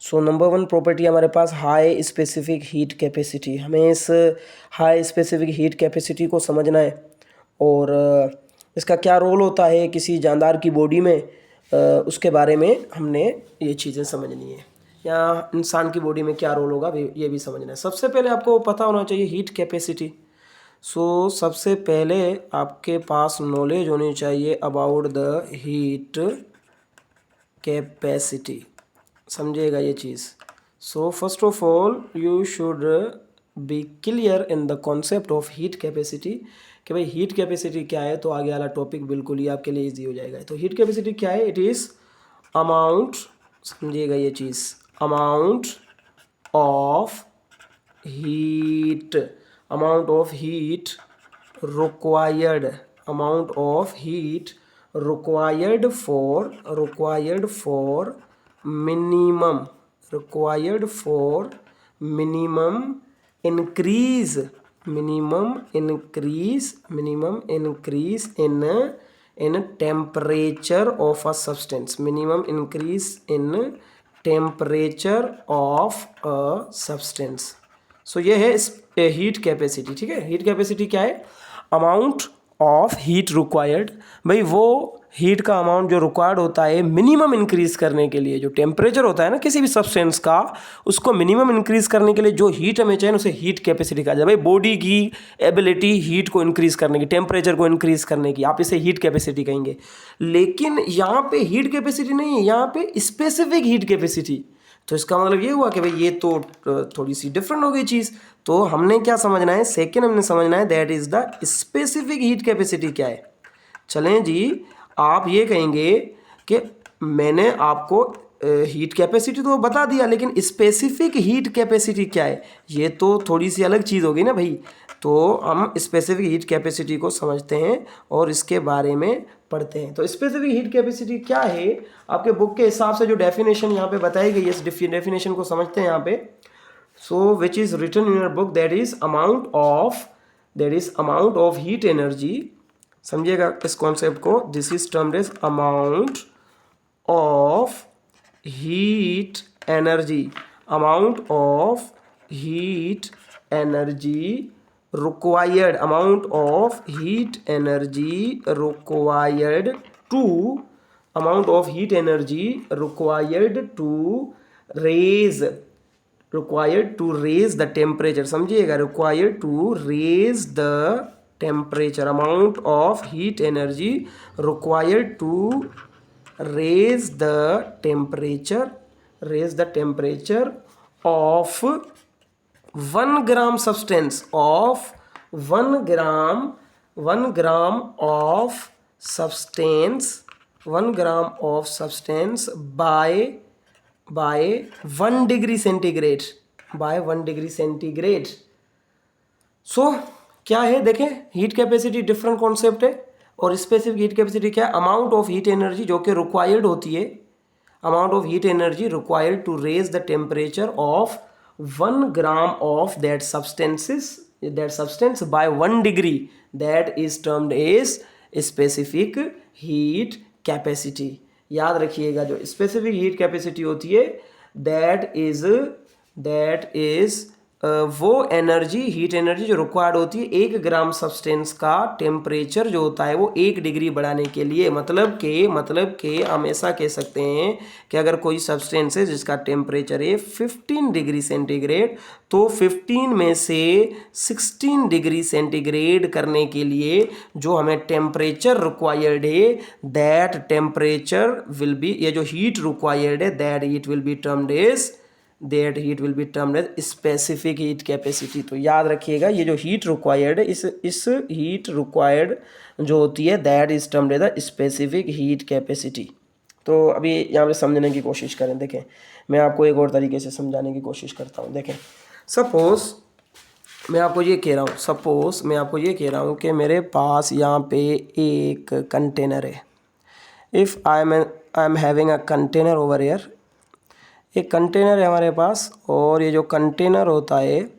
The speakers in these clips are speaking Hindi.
सो नंबर 1 प्रॉपर्टी हमारे पास हाई स्पेसिफिक हीट कैपेसिटी। हमें इस हाई स्पेसिफिक हीट कैपेसिटी को समझना है और इसका क्या रोल होता है किसी जानदार की बॉडी में, उसके बारे में हमने ये चीज़ें समझनी है। या इंसान की बॉडी में क्या रोल होगा ये भी समझना है। सबसे पहले आपको पता होना चाहिए हीट कैपेसिटी। सो सबसे पहले आपके पास नॉलेज होनी चाहिए अबाउट द हीट कैपेसिटी। समझिएगा ये चीज़। So first of all you should be clear in the concept of heat capacity कि भाई हीट कैपेसिटी क्या है, तो आगे वाला टॉपिक बिल्कुल ही आपके लिए इजी हो जाएगा। तो हीट कैपेसिटी क्या है? इट इज़ अमाउंट, समझिएगा ये चीज़, amount of heat, amount of heat required, amount of heat required for minimum, required for minimum increase in temperature of a substance, minimum increase in temperature of a substance। सो ये है हीट कैपेसिटी। ठीक है, हीट कैपेसिटी क्या है? अमाउंट ऑफ हीट रिक्वायर्ड, भाई वो हीट का अमाउंट जो रिक्वायर्ड होता है मिनिमम इंक्रीज करने के लिए। जो टेम्परेचर होता है ना किसी भी सब्सटेंस का, उसको मिनिमम इंक्रीज करने के लिए जो हीट हमें चाहिए उसे हीट कैपेसिटी कहा जाए। भाई बॉडी की एबिलिटी हीट को इंक्रीज करने की, टेम्परेचर को इंक्रीज करने की, आप इसे हीट कैपेसिटी कहेंगे। लेकिन यहाँ पे हीट कैपेसिटी नहीं है, यहाँ पे स्पेसिफिक हीट कैपेसिटी। तो इसका मतलब ये हुआ कि भाई ये तो थोड़ी सी डिफरेंट हो गई चीज़। तो हमने क्या समझना है? सेकेंड हमने समझना है that is the specific heat capacity क्या है। चलें जी, आप ये कहेंगे कि मैंने आपको हीट कैपेसिटी तो बता दिया, लेकिन स्पेसिफिक हीट कैपेसिटी क्या है? ये तो थोड़ी सी अलग चीज़ होगी ना भाई। तो हम स्पेसिफिक हीट कैपेसिटी को समझते हैं और इसके बारे में पढ़ते हैं। तो स्पेसिफिक हीट कैपेसिटी क्या है? आपके बुक के हिसाब से जो डेफिनेशन यहाँ पे बताई गई है, इस डेफिनेशन को समझते हैं यहाँ पे। So which is written in your book, that is amount of heat energy. समझिएगा इस कॉन्सेप्ट को। This is termed as amount of heat energy, amount of heat energy required, amount of heat energy required to, amount of heat energy required to raise the temperature। समझिएगा, required to raise the temperature, amount of heat energy required to raise the temperature of 1 gram substance, of 1 gram of substance, 1 gram of substance by 1 degree centigrade, by 1 degree centigrade। सो क्या है? देखें, हीट कैपेसिटी डिफरेंट कॉन्सेप्ट है और स्पेसिफिक हीट कैपेसिटी क्या है? अमाउंट ऑफ हीट एनर्जी जो कि रिक्वायर्ड होती है, amount of heat energy required to raise the temperature of 1 gram of that substance by 1 degree, that is termed as specific heat capacity। याद रखिएगा, जो स्पेसिफिक हीट कैपेसिटी होती है that is वो एनर्जी, हीट एनर्जी जो रिक्वायर्ड होती है 1 ग्राम सब्सटेंस का टेम्परेचर जो होता है वो 1 डिग्री बढ़ाने के लिए। मतलब के हम ऐसा कह सकते हैं कि अगर कोई सब्सटेंस है जिसका टेम्परेचर है 15 डिग्री सेंटीग्रेड, तो 15 में से 16 डिग्री सेंटीग्रेड करने के लिए जो हमें टेम्परेचर रिक्वायर्ड है, दैट टेम्परेचर विल बी, ये जो हीट रिक्वायर्ड है that heat will be termed as specific heat capacity. तो याद रखिएगा, ये जो हीट रिक्वायर्ड है, इस हीट रिक्वायर्ड जो होती है that is termed as the specific heat capacity. तो अभी यहाँ पे समझने की कोशिश करें। देखें, मैं आपको एक और तरीके से समझाने की कोशिश करता हूँ। देखें, सपोज मैं आपको ये कह रहा हूँ कि मेरे पास यहाँ पे एक कंटेनर है। If I am having a container over air, एक कंटेनर है हमारे पास, और ये जो कंटेनर होता है,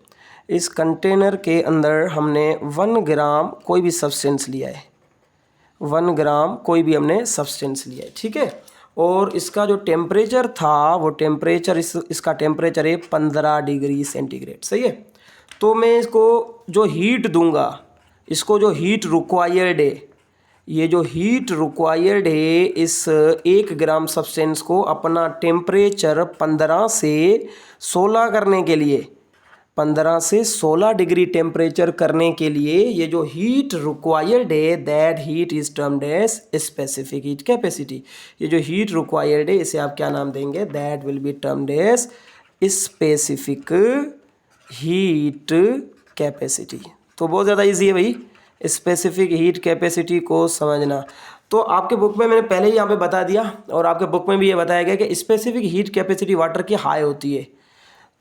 इस कंटेनर के अंदर हमने 1 ग्राम कोई भी सब्सटेंस लिया है, 1 ग्राम कोई भी हमने सब्सटेंस लिया है। ठीक है, और इसका जो टेम्परेचर था वो टेम्परेचर इसका टेम्परेचर है 15 डिग्री सेंटीग्रेड, सही है। तो मैं इसको जो हीट दूंगा, इसको जो हीट रिक्वायर्ड है, ये जो हीट रिक्वायर्ड है इस 1 ग्राम सब्सटेंस को अपना टेम्परेचर 15 से 16 करने के लिए, 15 से 16 डिग्री टेम्परेचर करने के लिए ये जो हीट रिक्वायर्ड है that heat is termed as specific heat capacity. ये जो हीट रिक्वायर्ड है इसे आप क्या नाम देंगे, that will be termed as specific heat capacity. तो बहुत ज़्यादा इजी है भाई स्पेसिफिक हीट कैपेसिटी को समझना। तो आपके बुक में मैंने पहले ही यहाँ पे बता दिया और आपके बुक में भी ये बताया गया कि स्पेसिफिक हीट कैपेसिटी वाटर की हाई होती है।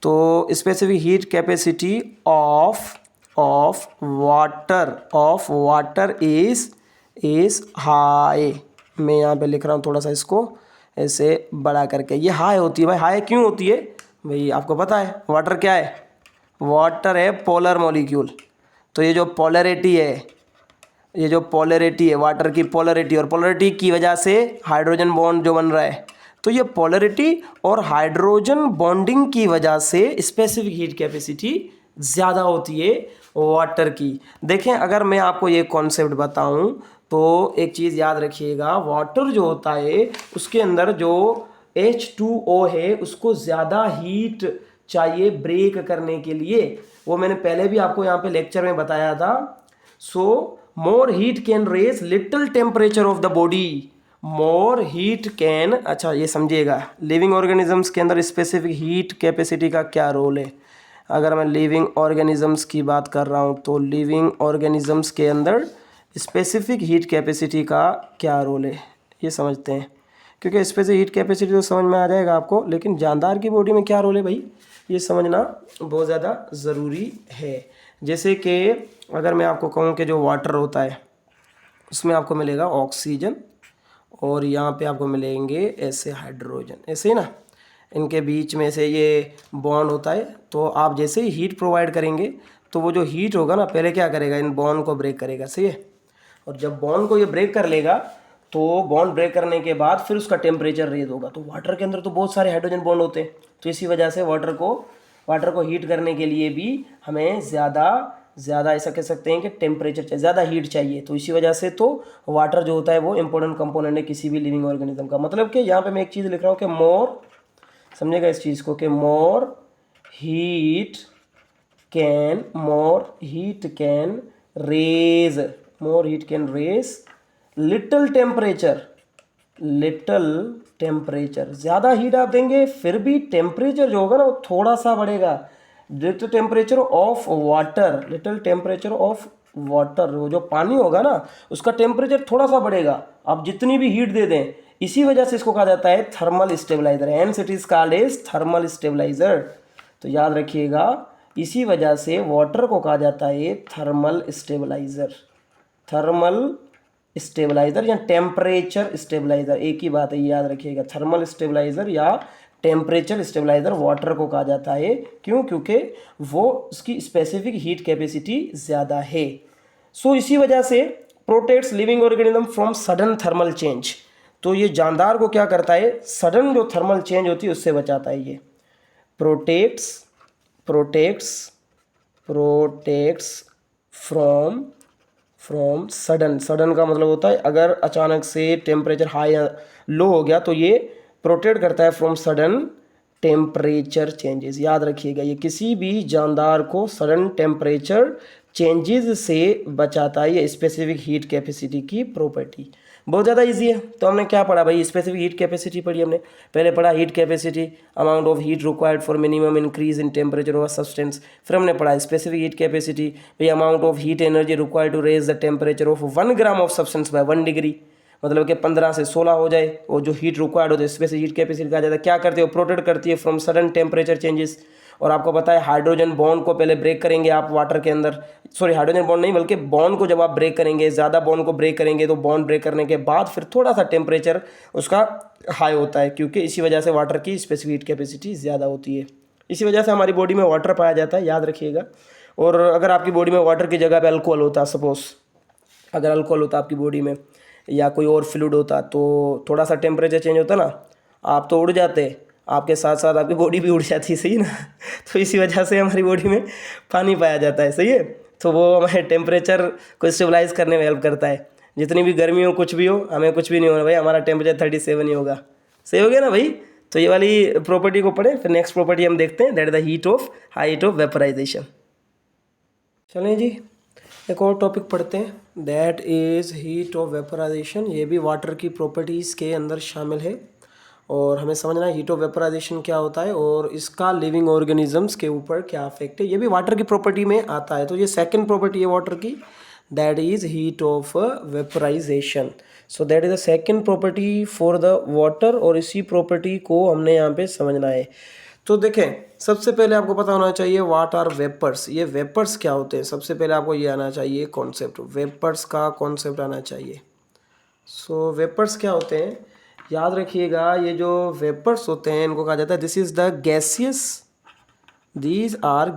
तो specific heat capacity of water is high. मैं यहाँ पे लिख रहा हूँ थोड़ा सा इसको ऐसे बड़ा करके, ये हाई होती है भाई। हाई क्यों होती है भाई, आपको पता है वाटर क्या है, वाटर है पोलर मॉलिक्यूल। तो ये जो पोलैरिटी है, ये जो पोलैरिटी है वाटर की पोलैरिटी, और पोलैरिटी की वजह से हाइड्रोजन बॉन्ड जो बन रहा है, तो ये पोलैरिटी और हाइड्रोजन बॉन्डिंग की वजह से स्पेसिफिक हीट कैपेसिटी ज़्यादा होती है वाटर की। देखें अगर मैं आपको ये कॉन्सेप्ट बताऊं तो एक चीज़ याद रखिएगा, वाटर जो होता है उसके अंदर जो H2O है उसको ज़्यादा हीट चाहिए ब्रेक करने के लिए। वो मैंने पहले भी आपको यहाँ पे लेक्चर में बताया था। So more heat can raise little temperature of the body, more heat can, अच्छा ये समझिएगा लिविंग ऑर्गेनिजम्स के अंदर स्पेसिफिक हीट कैपेसिटी का क्या रोल है। अगर मैं लिविंग ऑर्गेनिजम्स की बात कर रहा हूँ तो लिविंग ऑर्गेनिजम्स के अंदर स्पेसिफिक हीट कैपेसिटी का क्या रोल है ये समझते हैं, क्योंकि स्पेसिफिक हीट कैपेसिटी तो समझ में आ जाएगा आपको, लेकिन जानदार की बॉडी में क्या रोल है भाई ये समझना बहुत ज़्यादा ज़रूरी है। जैसे कि अगर मैं आपको कहूँ कि जो वाटर होता है उसमें आपको मिलेगा ऑक्सीजन और यहाँ पे आपको मिलेंगे ऐसे हाइड्रोजन, ऐसे ही ना, इनके बीच में से ये बॉन्ड होता है। तो आप जैसे ही हीट प्रोवाइड करेंगे तो वो जो हीट होगा ना पहले क्या करेगा, इन बॉन्ड को ब्रेक करेगा, सही है। और जब बॉन्ड को ये ब्रेक कर लेगा तो बॉन्ड ब्रेक करने के बाद फिर उसका टेम्परेचर रेज होगा। तो वाटर के अंदर तो बहुत सारे हाइड्रोजन बॉन्ड होते हैं, तो इसी वजह से वाटर को हीट करने के लिए भी हमें ज़्यादा ऐसा कह सकते हैं कि टेम्परेचर चाहिए, ज़्यादा हीट चाहिए। तो इसी वजह से तो वाटर जो होता है वो इंपॉर्टेंट कंपोनेंट है किसी भी लिविंग ऑर्गेनिज्म का। मतलब कि यहाँ पे मैं एक चीज़ लिख रहा हूँ कि मोर, समझेगा इस चीज़ को, कि more heat can raise little temperature. ज़्यादा हीट आप देंगे फिर भी टेम्परेचर जो होगा ना वो थोड़ा सा बढ़ेगा। लिटिल टेम्परेचर ऑफ वाटर, वो जो पानी होगा ना उसका टेम्परेचर थोड़ा सा बढ़ेगा, आप जितनी भी हीट दे दें। इसी वजह से इसको कहा जाता है thermal stabiliser, hence it is called as thermal stabiliser. तो याद रखिएगा इसी वजह से वाटर को कहा जाता है थर्मल स्टेबलाइजर या टेम्परेचर स्टेबलाइजर, एक ही बात है, याद रखिएगा। थर्मल स्टेबलाइजर या टेम्परेचर स्टेबलाइजर वाटर को कहा जाता है। क्यों? क्योंकि वो उसकी स्पेसिफिक हीट कैपेसिटी ज़्यादा है। सो इसी वजह से protects living organism from sudden thermal change. तो ये जानदार को क्या करता है, सडन जो थर्मल चेंज होती है उससे बचाता है। ये प्रोटेक्ट्स फ्रॉम सडन का मतलब होता है अगर अचानक से टेम्परेचर हाई या लो हो गया तो ये प्रोटेक्ट करता है फ्रॉम सडन टेम्परेचर चेंजेस। याद रखिएगा ये किसी भी जानदार को सडन टेम्परेचर चेंजेस से बचाता है, ये स्पेसिफिक हीट कैपेसिटी की प्रॉपर्टी। बहुत ज़्यादा इजी है। तो हमने क्या पढ़ा भाई, स्पेसिफिक हीट कैपेसिटी पढ़ी हमने। पहले पढ़ा heat capacity, amount of heat required for minimum increase in temperature of substance. फिर हमने पढ़ा स्पेसिफिक हीट कैपेसिटी भाई amount of heat energy required to raise the temperature of 1 gram of substance by 1 degree, मतलब कि 15 से 16 हो जाए। और जो हीट रिक्वायर्ड होती है स्पेसिफिक हीट कैपेसिटी कहा जाता है। क्या करती है, प्रोटेक्ट करती है फ्रॉम सडन टेम्परेचर चेंजेस। और आपको पता है हाइड्रोजन बॉन्ड को पहले ब्रेक करेंगे आप वाटर के अंदर, सॉरी हाइड्रोजन बॉन्ड नहीं बल्कि बॉन्ड को जब आप ब्रेक करेंगे, ज़्यादा बॉन्ड को ब्रेक करेंगे तो बॉन्ड ब्रेक करने के बाद फिर थोड़ा सा टेम्परेचर उसका हाई होता है, क्योंकि इसी वजह से वाटर की स्पेसिफिक हीट कैपेसिटी ज़्यादा होती है। इसी वजह से हमारी बॉडी में वाटर पाया जाता है, याद रखिएगा। और अगर आपकी बॉडी में वाटर की जगह पे अल्कोहल होता है, सपोज अगर अल्कोहल होता है आपकी बॉडी में या कोई और फ्लूइड होता तो थोड़ा सा टेम्परेचर चेंज होता ना, आप तो उड़ जाते, आपके साथ साथ आपकी बॉडी भी उड़ जाती है, सही है ना। तो इसी वजह से हमारी बॉडी में पानी पाया जाता है, सही है। तो वो हमारे टेम्परेचर को स्टेबलाइज करने में हेल्प करता है। जितनी भी गर्मी हो, कुछ भी हो, हमें कुछ भी नहीं होना भाई, हमारा टेम्परेचर 37 ही होगा, सही हो गया ना भाई। तो ये वाली प्रॉपर्टी को पढ़े, फिर नेक्स्ट प्रॉपर्टी हम देखते हैं, that is the height of vaporisation. चलें जी, एक और टॉपिक पढ़ते हैं, that is heat of vaporisation. ये भी वाटर की प्रॉपर्टीज़ के अंदर शामिल है और हमें समझना है हीट ऑफ वेपराइजेशन क्या होता है और इसका लिविंग ऑर्गेनिजम्स के ऊपर क्या इफेक्ट है। ये भी वाटर की प्रॉपर्टी में आता है। तो ये सेकंड प्रॉपर्टी है वाटर की, that is heat of vaporisation. So that is the second property for the water और इसी प्रॉपर्टी को हमने यहाँ पे समझना है। तो देखें, सबसे पहले आपको पता होना चाहिए व्हाट आर वेपर्स। ये वेपर्स क्या होते हैं, सबसे पहले आपको ये आना चाहिए कॉन्सेप्ट, वेपर्स का कॉन्सेप्ट आना चाहिए। सो वेपर्स क्या होते हैं, याद रखिएगा, ये जो वेपर्स होते हैं इनको कहा जाता है this is the gaseous, these are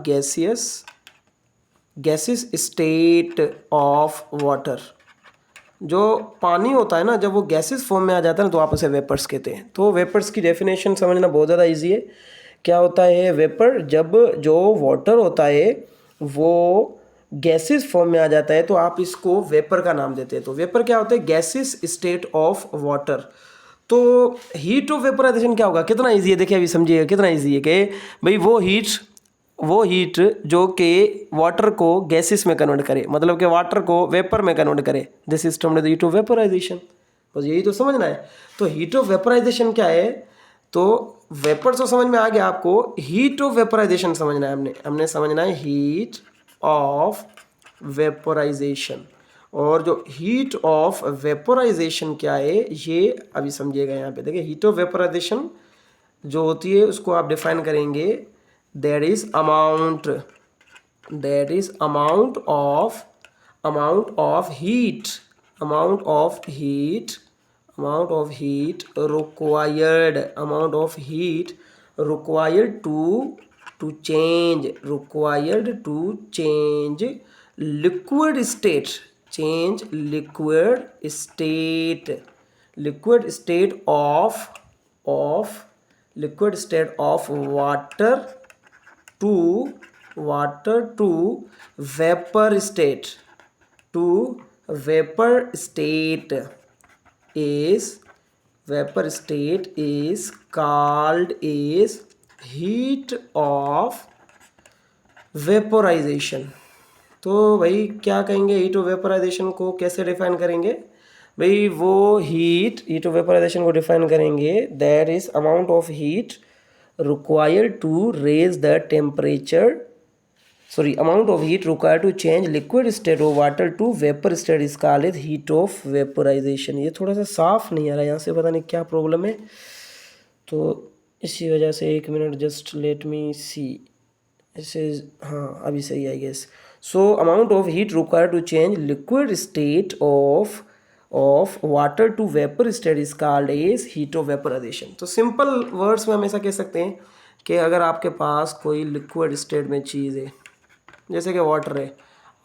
gaseous state of water. जो पानी होता है ना, जब वो गैसेस फॉर्म में आ जाता है ना, तो आप उसे वेपर्स कहते हैं। तो वेपर्स की डेफिनेशन समझना बहुत ज़्यादा इजी है। क्या होता है वेपर, जब जो वाटर होता है वो गैसेस फॉर्म में आ जाता है तो आप इसको वेपर का नाम देते हैं। तो वेपर क्या होता है, गैसेस स्टेट ऑफ वाटर। तो हीट ऑफ वेपराइजेशन क्या होगा, कितना इजी है, देखिए अभी समझिएगा कितना इजी है कि भाई वो हीट जो कि वाटर को गैसेस में कन्वर्ट करे, मतलब कि वाटर को वेपर में कन्वर्ट करे, this is termed the heat of vaporisation. बस यही तो समझना है। तो हीट ऑफ वेपराइजेशन क्या है, तो वेपर तो समझ में आ गया आपको, हीट ऑफ वेपराइजेशन समझना है हमने समझना है हीट ऑफ वेपराइजेशन। और जो हीट ऑफ वेपराइजेशन क्या है ये अभी समझिएगा। यहाँ पे देखिए, हीट ऑफ वेपराइजेशन जो होती है उसको आप डिफाइन करेंगे, that is amount of heat required to change liquid state of water to vapor state is called is heat of vaporisation. तो भाई क्या कहेंगे, हीट ऑफ वेपोराइजेशन को कैसे डिफाइन करेंगे भाई, वो हीट ऑफ वेपोराइजेशन को डिफाइन करेंगे, that is amount of heat required to raise the temperature amount of heat required to change liquid state of water to vapor state is called as heat of vaporization। ये थोड़ा सा साफ नहीं आ रहा, यहाँ से पता नहीं क्या प्रॉब्लम है, तो इसी वजह से एक minute, just let me see, इसे हाँ अभी सही I guess. So amount of heat required to change liquid state of water to vapour state is called as heat of vaporisation. तो सिंपल वर्ड्स में हम ऐसा कह सकते हैं कि अगर आपके पास कोई लिक्विड स्टेट में चीज़ है, जैसे कि वाटर है,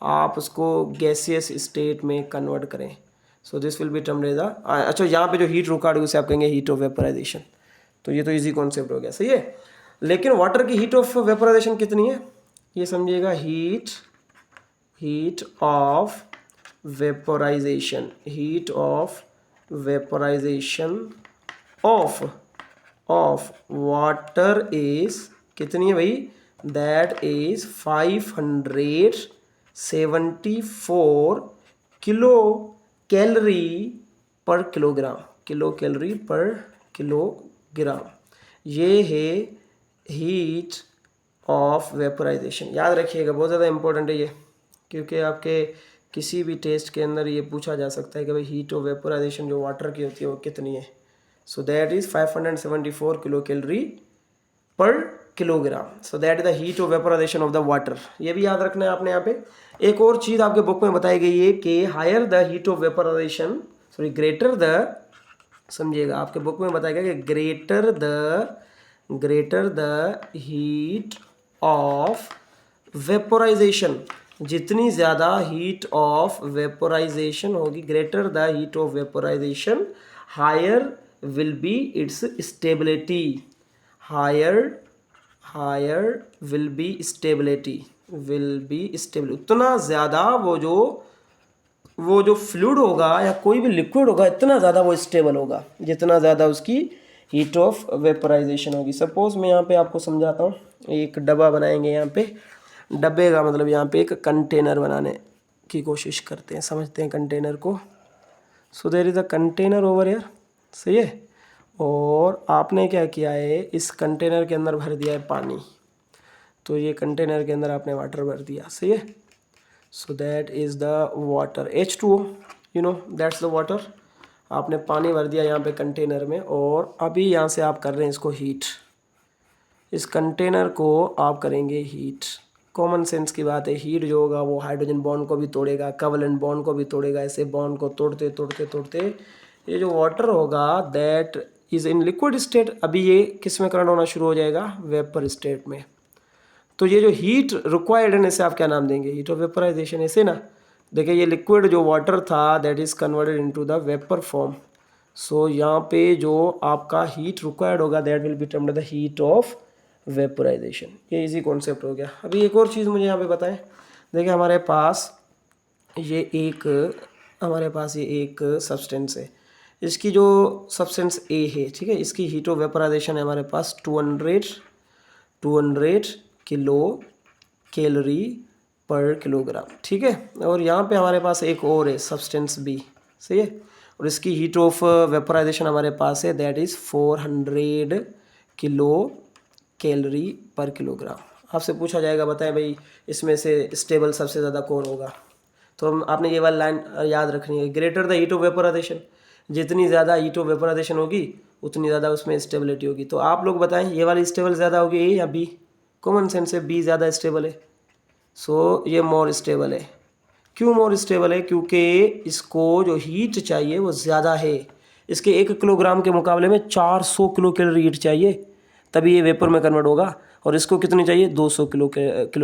आप उसको गैसियस स्टेट में कन्वर्ट करें, so this will be termed as अच्छा, यहाँ पे जो हीट रिक्वायर्ड है उसे आप कहेंगे हीट ऑफ वेपराइजेशन। तो ये तो इजी कॉन्सेप्ट हो गया, सही है। लेकिन वाटर की हीट ऑफ वेपराइजेशन कितनी है ये समझिएगा, heat of vaporisation of water is कितनी है भाई, that is 574 kilo calorie per kilogram. ये है हीट ऑफ वेपराइजेशन। याद रखिएगा, बहुत ज़्यादा इंपॉर्टेंट है ये, क्योंकि आपके किसी भी टेस्ट के अंदर ये पूछा जा सकता है कि भाई हीट ऑफ वेपराइजेशन जो वाटर की होती है वो कितनी है। So that is 574 kilo calorie per kilogram. So that is the heat of vaporisation of the water. ये भी याद रखना है आपने। यहाँ पे एक और चीज़ आपके बुक में बताई गई है कि higher the heat of vaporisation, greater the, समझिएगा आपके बुक में बताया गया कि greater the heat of vaporisation जितनी ज़्यादा हीट ऑफ वेपोराइजेशन होगी, greater the heat of vaporisation, higher will be its stability, higher will be stable. उतना ज़्यादा वो जो फ्लूइड होगा या कोई भी लिक्विड होगा, इतना ज़्यादा वो स्टेबल होगा जितना ज़्यादा उसकी हीट ऑफ वेपोराइजेशन होगी। सपोज मैं यहाँ पे आपको समझाता हूँ, एक डब्बा बनाएंगे यहाँ पे, डब्बे का मतलब यहाँ पे एक कंटेनर बनाने की कोशिश करते हैं, समझते हैं कंटेनर को। So there is a container over here, सही है। और आपने क्या किया है, इस कंटेनर के अंदर भर दिया है पानी, तो ये कंटेनर के अंदर आपने वाटर भर दिया, सही है। So that is the water, H2O, you know that's the water. आपने पानी भर दिया यहाँ पे कंटेनर में, और अभी यहाँ से आप कर रहे हैं इसको हीट, इस कंटेनर को आप करेंगे हीट। कॉमन सेंस की बात है, हीट जो होगा वो हाइड्रोजन बॉन्ड को भी तोड़ेगा, कोवलेंट बॉन्ड को भी तोड़ेगा। ऐसे बॉन्ड को तोड़ते तोड़ते तोड़ते ये जो वाटर होगा that is in liquid state, अभी ये किस में कन्वर्ट होना शुरू हो जाएगा, वेपर स्टेट में। तो ये जो हीट रिक्वायर्ड है, इसे आप क्या नाम देंगे, हीट ऑफ वेपराइजेशन, ऐसे ना। देखिए ये लिक्विड जो वाटर था that is converted into the vapour form. So यहाँ पे जो आपका हीट रिक्वायर्ड होगा that will be termed the heat of vaporisation. ये इजी कॉन्सेप्ट हो गया। अभी एक और चीज़ मुझे यहाँ पे बताएं। देखिए हमारे पास ये एक सब्सटेंस है, इसकी जो सब्सटेंस ए है, ठीक है, इसकी हीट ऑफ वेपराइजेशन है हमारे पास 200 किलो कैलोरी पर किलोग्राम, ठीक है। और यहाँ पे हमारे पास एक और है सब्सटेंस बी, सही है, और इसकी हीट ऑफ वेपराइजेशन हमारे पास है that is 400 kilo calorie per kilogram. आपसे पूछा जाएगा बताएं भाई इसमें से स्टेबल सबसे ज़्यादा कौन होगा, तो आपने ये वाली लाइन याद रखनी है, greater the heat of vaporisation, जितनी ज़्यादा हीट ऑफ वेपराइजेशन होगी उतनी ज़्यादा उसमें स्टेबिलिटी होगी। तो आप लोग बताएं ये वाली स्टेबल ज़्यादा होगी ए या बी? कॉमन सेंस से बी ज़्यादा स्टेबल है। सो ये मोर स्टेबल है। क्यों मोर स्टेबल है? क्योंकि इसको जो हीट चाहिए वो ज़्यादा है, इसके 1 किलोग्राम के मुकाबले में 400 किलो कैलोरी हीट चाहिए, तभी ये वेपर में कन्वर्ट होगा। और इसको कितनी चाहिए? 200 किलो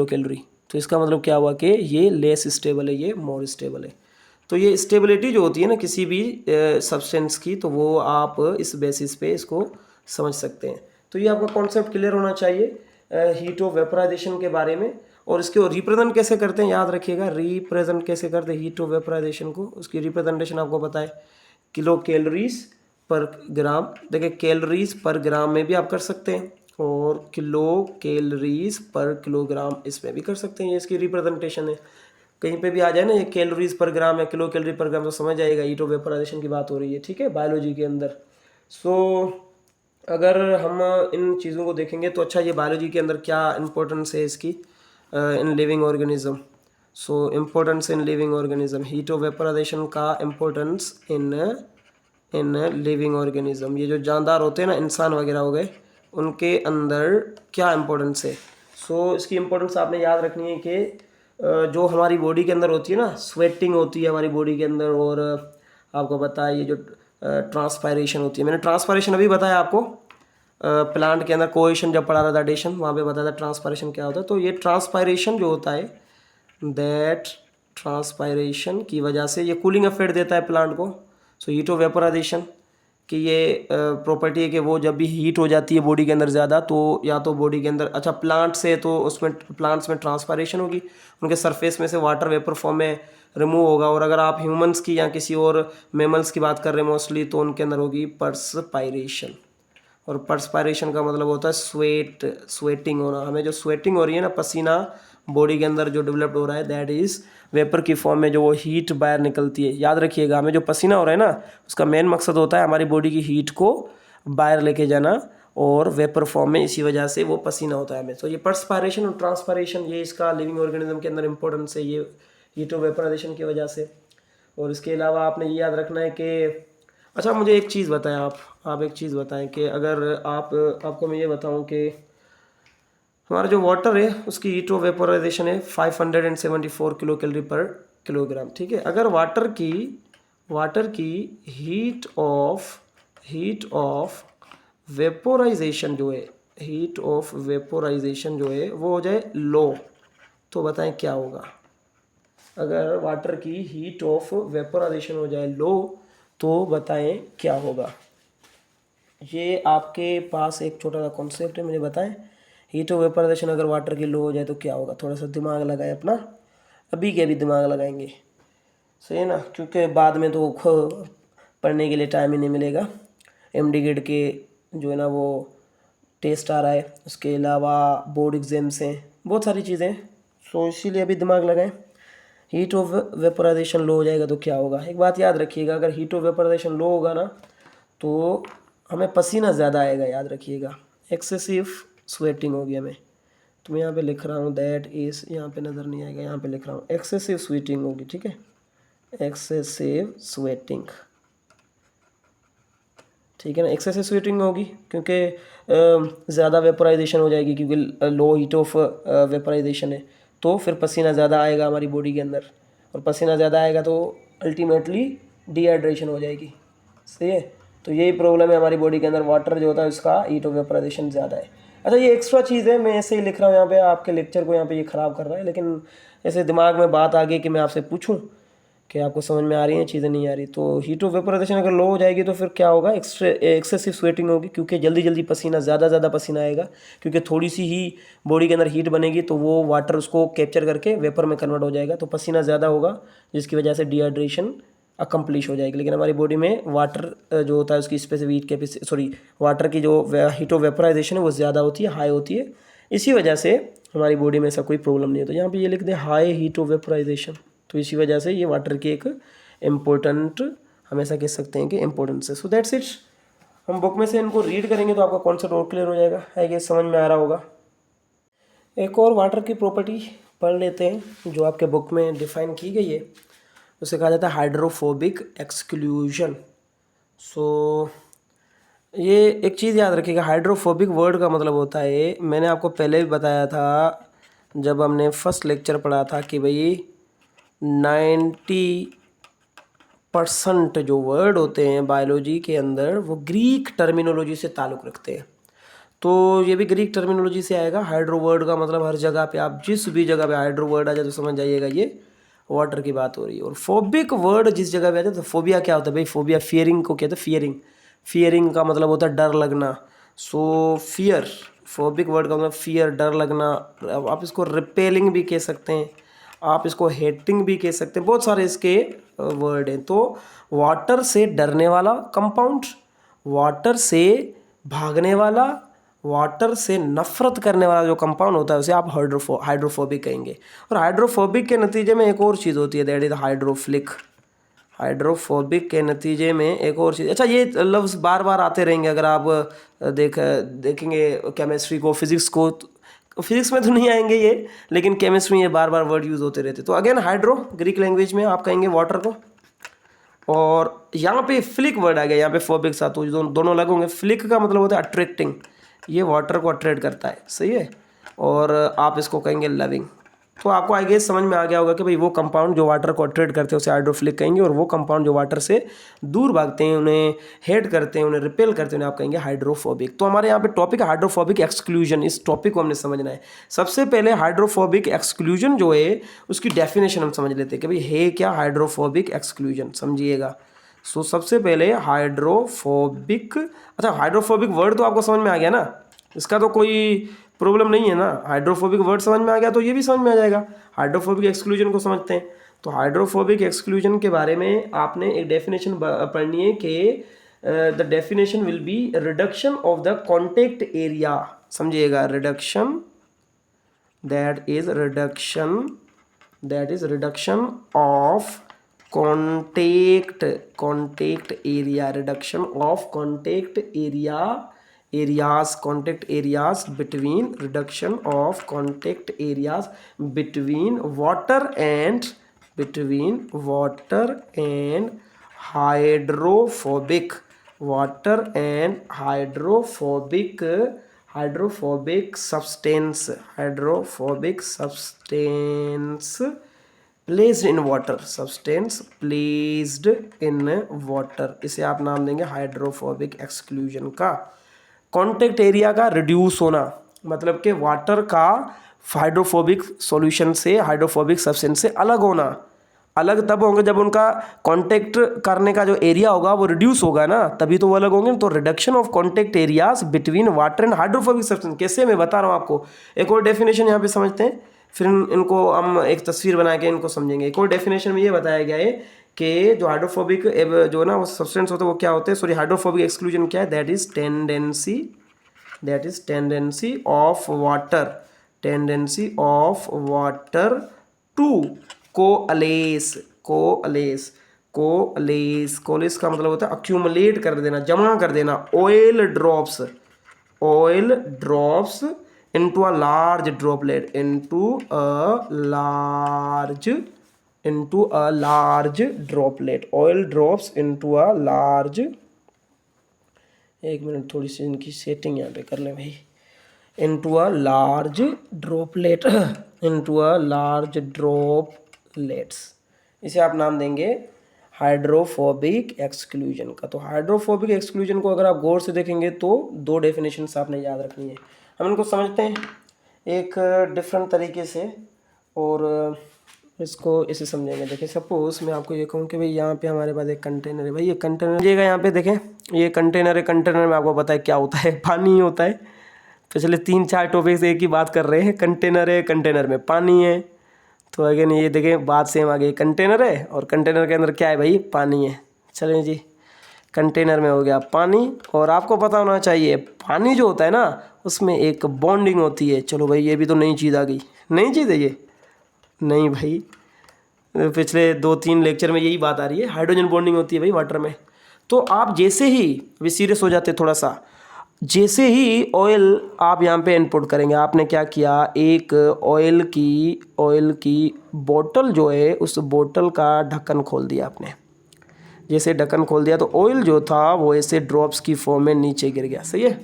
कैलोरी। तो इसका मतलब क्या हुआ कि ये लेस स्टेबल है, ये मोर स्टेबल है। तो ये स्टेबिलिटी जो होती है ना किसी भी सब्सटेंस की, तो वो आप इस बेसिस पे इसको समझ सकते हैं। तो ये आपका कॉन्सेप्ट क्लियर होना चाहिए हीट ऑफ वेपराइजेशन के बारे में। और इसको रिप्रेजेंट कैसे करते हैं याद रखिएगा, रिप्रेजेंट कैसे करते हैं हीट ऑफ वेपराइजेशन को, उसकी रिप्रेजेंटेशन आपको पता है, किलो कैलोरीज पर ग्राम। देखिए कैलोरीज पर ग्राम में भी आप कर सकते हैं, और किलो कैलोरीज पर किलोग्राम इसमें भी कर सकते हैं, ये इसकी रिप्रेजेंटेशन है। कहीं पे भी आ जाए ना ये कैलोरीज पर ग्राम या किलो कैलोरी पर ग्राम, तो समझ जाएगा हीट ऑफ वेपराइजेशन की बात हो रही है, ठीक है, बायोलॉजी के अंदर। सो अगर हम इन चीज़ों को देखेंगे तो अच्छा, ये बायोलॉजी के अंदर क्या इंपॉर्टेंस है इसकी in living organism. So importance in living organism, heat of vaporisation का इम्पोर्टेंस इन लिविंग ऑर्गेनिज्म। ये जो जानदार होते हैं ना, इंसान वगैरह हो गए, उनके अंदर क्या इम्पोर्टेंस है। सो इसकी इम्पोर्टेंस आपने याद रखनी है कि जो हमारी बॉडी के अंदर होती है ना, स्वेटिंग होती है हमारी बॉडी के अंदर, और आपको पता है ये जो ट्रांसपायरेशन होती है, मैंने ट्रांसपायरेशन अभी बताया आपको प्लांट के अंदर कोएशन जब पढ़ा रहा था एडिशन, वहाँ पे बताया था ट्रांसपायरेशन क्या होता है। तो ये ट्रांसपायरेशन जो होता है दैट ट्रांसपायरेशन की वजह से ये कूलिंग इफेक्ट देता है प्लांट को। सो हीट ऑफ वेपराइजेशन कि ये प्रॉपर्टी है कि वो जब भी हीट हो जाती है बॉडी के अंदर ज़्यादा, तो या तो बॉडी के अंदर अच्छा प्लांट से, तो उसमें प्लांट्स में ट्रांसपायरेशन होगी, उनके सरफेस में से वाटर वेपर फॉर्म में रिमूव होगा। और अगर आप ह्यूमंस की या किसी और मैमल्स की बात कर रहे हैं मोस्टली, तो उनके अंदर होगी पर्सपायरेशन। और पर्सपायरेशन का मतलब होता है स्वेटिंग होना। हमें जो स्वेटिंग हो रही है ना, पसीना बॉडी के अंदर जो डेवलप्ड हो रहा है दैट इज़ वेपर की फॉर्म में जो वो हीट बाहर निकलती है। याद रखिएगा, हमें जो पसीना हो रहा है ना, उसका मेन मकसद होता है हमारी बॉडी की हीट को बाहर लेके जाना, और वेपर फॉर्म में इसी वजह से वो पसीना होता है हमें। तो ये पर्सपायरेशन और ट्रांसपायरेशन, ये इसका लिविंग ऑर्गेनिज्म के अंदर इंपॉर्टेंस है, ये हीट ऑफ वेपराइजेशन की वजह से। और इसके अलावा आपने ये याद रखना है कि अच्छा मुझे एक चीज़ बताएं, आप एक चीज़ बताएं कि अगर आपको मैं ये बताऊं कि हमारा जो वाटर है उसकी हीट ऑफ वेपोराइजेशन है 574 किलो कैलोरी पर किलोग्राम, ठीक है। अगर वाटर की हीट ऑफ वेपोराइजेशन जो है, हीट ऑफ वेपोराइजेशन जो है वो हो जाए लो, तो बताएं क्या होगा। अगर वाटर की हीट ऑफ वेपोराइजेशन हो जाए लो तो बताएं क्या होगा। ये आपके पास एक छोटा सा कॉन्सेप्ट है, मुझे बताएं हीट ऑफ वेपोराइजेशन अगर वाटर की लो हो जाए तो क्या होगा। थोड़ा सा दिमाग लगाएं अपना, अभी के अभी दिमाग लगाएंगे, सही है ना, क्योंकि बाद में तो पढ़ने के लिए टाइम ही नहीं मिलेगा। एमडी के जो है ना वो टेस्ट आ रहा है, उसके अलावा बोर्ड एग्जाम्स हैं, बहुत सारी चीज़ें, सो इसीलिए अभी दिमाग लगाएं। हीट ऑफ वेपोराइजेशन लो हो जाएगा तो क्या होगा। एक बात याद रखिएगा, अगर हीट ऑफ वेपोराइजेशन लो होगा ना तो हमें पसीना ज़्यादा आएगा, याद रखिएगा, एक्सेसिव स्वेटिंग होगी हमें। तो मैं यहाँ पे लिख रहा हूँ दैट इज़, यहाँ पे नज़र नहीं आएगा, यहाँ पे लिख रहा हूँ एक्सेसिव स्वेटिंग होगी, ठीक है, एक्सेसिव स्वेटिंग, ठीक है ना, एक्सेसिव स्वेटिंग होगी क्योंकि ज़्यादा वेपोराइजेशन हो जाएगी, क्योंकि लो हीट ऑफ वेपोराइजेशन है, तो फिर पसीना ज़्यादा आएगा हमारी बॉडी के अंदर, और पसीना ज़्यादा आएगा तो अल्टीमेटली डिहाइड्रेशन हो जाएगी, सही है। तो यही प्रॉब्लम है हमारी बॉडी के अंदर, वाटर जो होता है उसका हीट ऑफ वेपोराइजेशन ज़्यादा है। अच्छा ये एक्स्ट्रा चीज़ है, मैं ऐसे ही लिख रहा हूँ यहाँ पे, आपके लेक्चर को यहाँ पे ये ख़राब कर रहा है, लेकिन ऐसे दिमाग में बात आ गई कि मैं आपसे पूछूँ कि आपको समझ में आ रही हैं चीज़ें, नहीं आ रही। तो हीट ऑफ वेपोराइजेशन अगर लो हो जाएगी तो फिर क्या होगा, एक्सेसिव स्वेटिंग होगी, क्योंकि जल्दी जल्दी पसीना, ज़्यादा पसीना आएगा, क्योंकि थोड़ी सी ही बॉडी के अंदर हीट बनेगी तो वो वाटर उसको कैप्चर करके वेपर में कन्वर्ट हो जाएगा, तो पसीना ज़्यादा होगा जिसकी वजह से डिहाइड्रेशन अकम्प्लिश हो जाएगी। लेकिन हमारी बॉडी में वाटर जो होता है उसकी specific heat capacity, sorry water की जो हीट ऑफ वेपोराइजेशन है वो ज़्यादा होती है, हाई होती है, इसी वजह से हमारी बॉडी में ऐसा कोई प्रॉब्लम नहीं है। तो यहाँ पे ये लिख दें हाई हीट ऑफ वेपोराइजेशन, तो इसी वजह से ये वाटर की एक इम्पोर्टेंट, हमेशा कह सकते हैं कि इम्पोर्टेंस है। सो दैट्स इट, हम बुक में से इनको रीड करेंगे तो आपका कॉन्सेप्ट और क्लियर हो जाएगा, है कि समझ में आ रहा होगा। एक और वाटर की प्रॉपर्टी पढ़ लेते हैं जो आपके बुक में डिफाइन की गई है, उसे कहा जाता है हाइड्रोफोबिक एक्सक्लूजन। सो ये एक चीज़ याद रखिएगा, हाइड्रोफोबिक वर्ड का मतलब होता है, मैंने आपको पहले भी बताया था जब हमने फर्स्ट लेक्चर पढ़ा था कि भाई 90% जो वर्ड होते हैं बायोलॉजी के अंदर वो ग्रीक टर्मिनोलॉजी से ताल्लुक़ रखते हैं। तो ये भी ग्रीक टर्मिनोलॉजी से आएगा। हाइड्रो वर्ड का मतलब हर जगह पे, आप जिस भी जगह पे हाइड्रो वर्ड आ जाए तो समझ जाइएगा ये वाटर की बात हो रही है। और फोबिक वर्ड जिस जगह पे आ जाए तो फोबिया क्या होता है भाई, फोबिया फियरिंग को कहते हैं, फियरिंग, फियरिंग का मतलब होता है डर लगना। सो फियर, फोबिक वर्ड का मतलब फियर, डर लगना। आप इसको रिपेलिंग भी कह सकते हैं, आप इसको हेटिंग भी कह सकते हैं, बहुत सारे इसके वर्ड हैं। तो वाटर से डरने वाला कंपाउंड, वाटर से भागने वाला, वाटर से नफरत करने वाला जो कंपाउंड होता है उसे आप हाइड्रोफोबिक कहेंगे। और हाइड्रोफोबिक के नतीजे में एक और चीज़ होती है, दैट इज हाइड्रोफ्लिक। हाइड्रोफोबिक के नतीजे में एक और चीज़, अच्छा ये लफ्ज़ बार बार आते रहेंगे, अगर आप देखेंगे केमिस्ट्री को, फिजिक्स को, फिजिक्स में तो नहीं आएंगे ये, लेकिन केमिस्ट्री में ये बार बार वर्ड यूज़ होते रहते। तो अगेन हाइड्रो ग्रीक लैंग्वेज में आप कहेंगे वाटर को, और यहाँ पे फ्लिक वर्ड आ गया, यहाँ पे फोबिक साथ, तो दोनों अलग होंगे। फ्लिक का मतलब होता है अट्रैक्टिंग, ये वाटर को अट्रैक्ट करता है, सही है, और आप इसको कहेंगे लविंग। तो आपको आई गेस समझ में आ गया होगा कि भाई वो कंपाउंड जो वाटर को अट्रैक्ट करते हैं उसे हाइड्रोफ्लिक कहेंगे, और वो कंपाउंड जो वाटर से दूर भागते हैं, उन्हें हेट करते हैं, उन्हें रिपेल करते हैं, उन्हें आप कहेंगे हाइड्रोफोबिक। तो हमारे यहाँ पे टॉपिक है हाइड्रोफोबिक एक्सक्लूजन, इस टॉपिक को हमने समझना है। सबसे पहले हाइड्रोफोबिक एक्सक्लूजन जो है उसकी डेफिनेशन हम समझ लेते हैं कि भाई है क्या हाइड्रोफोबिक एक्सक्लूजन, समझिएगा। सो सबसे पहले हाइड्रोफोबिक, अच्छा हाइड्रोफोबिक वर्ड तो आपको समझ में आ गया ना, इसका तो कोई प्रॉब्लम नहीं है ना, हाइड्रोफोबिक वर्ड समझ में आ गया तो ये भी समझ में आ जाएगा। हाइड्रोफोबिक एक्सक्लूजन को समझते हैं। तो हाइड्रोफोबिक एक्सक्लूजन के बारे में आपने एक डेफिनेशन पढ़नी है कि the definition will be reduction of the contact area, समझिएगा, reduction, that is reduction of contact area, reduction of contact areas, contact areas between, reduction of contact areas between water and hydrophobic, water and hydrophobic substance placed in water, substance placed in water, इसे आप नाम देंगे हाइड्रोफोबिक एक्सक्लूजन का। कॉन्टेक्ट एरिया का रिड्यूस होना, मतलब कि वाटर का हाइड्रोफोबिक सॉल्यूशन से, हाइड्रोफोबिक सब्सटेंस से अलग होना। अलग तब होंगे जब उनका कांटेक्ट करने का जो एरिया होगा वो रिड्यूस होगा ना, तभी तो वो अलग होंगे। तो reduction of contact areas between water and hydrophobic substance, कैसे मैं बता रहा हूँ आपको। एक और डेफिनेशन यहाँ पे समझते हैं, फिर इनको हम एक तस्वीर बना के इनको समझेंगे। एक और डेफिनेशन में ये बताया गया है कि जो हाइड्रोफोबिक जो ना वो सब्सटेंस होते हैं वो क्या होते हैं, सॉरी हाइड्रोफोबिक एक्सक्लूजन क्या है, that is tendency of water to coalesce का मतलब होता है अक्यूमुलेट कर देना, जमा कर देना, oil drops into a large droplet, oil drops into a large, एक मिनट थोड़ी सी इनकी सेटिंग यहाँ पे कर ले भाई, इनटू अ लार्ज ड्रॉपलेट्स, इसे आप नाम देंगे हाइड्रोफोबिक एक्सक्लूजन का। तो हाइड्रोफोबिक एक्सक्लूजन को अगर आप गौर से देखेंगे तो दो डेफिनेशंस आपने याद रखनी है। हम इनको समझते हैं एक डिफरेंट तरीके से और इसको इसे समझेंगे। देखिए सपोज मैं आपको ये कहूँ कि भाई यहाँ पे हमारे पास एक कंटेनर है, भाई ये कंटेनर लीजिएगा, यहाँ पे देखें ये कंटेनर है, कंटेनर में आपको पता है क्या होता है, पानी ही होता है। पिछले 3-4 टॉपिक से एक ही बात कर रहे हैं, कंटेनर है, कंटेनर में पानी है। तो अगेन ये देखें बात सेम आ गई, कंटेनर है और कंटेनर के अंदर क्या है भाई, पानी है। चलें जी, कंटेनर में हो गया पानी, और आपको पता होना चाहिए पानी जो होता है ना उसमें एक बॉन्डिंग होती है। चलो भाई ये भी तो नई चीज़ आ गई, नई चीज़ है ये, नहीं भाई पिछले 2-3 लेक्चर में यही बात आ रही है, हाइड्रोजन बॉन्डिंग होती है भाई वाटर में। तो आप जैसे ही अभी सीरियस हो जाते थोड़ा सा, जैसे ही ऑयल आप यहाँ पे इनपुट करेंगे, आपने क्या किया, एक ऑयल की बोतल जो है उस बोतल का ढक्कन खोल दिया आपने। जैसे ढक्कन खोल दिया तो ऑयल जो था वो ऐसे ड्रॉप्स की फॉर्म में नीचे गिर गया, सही है।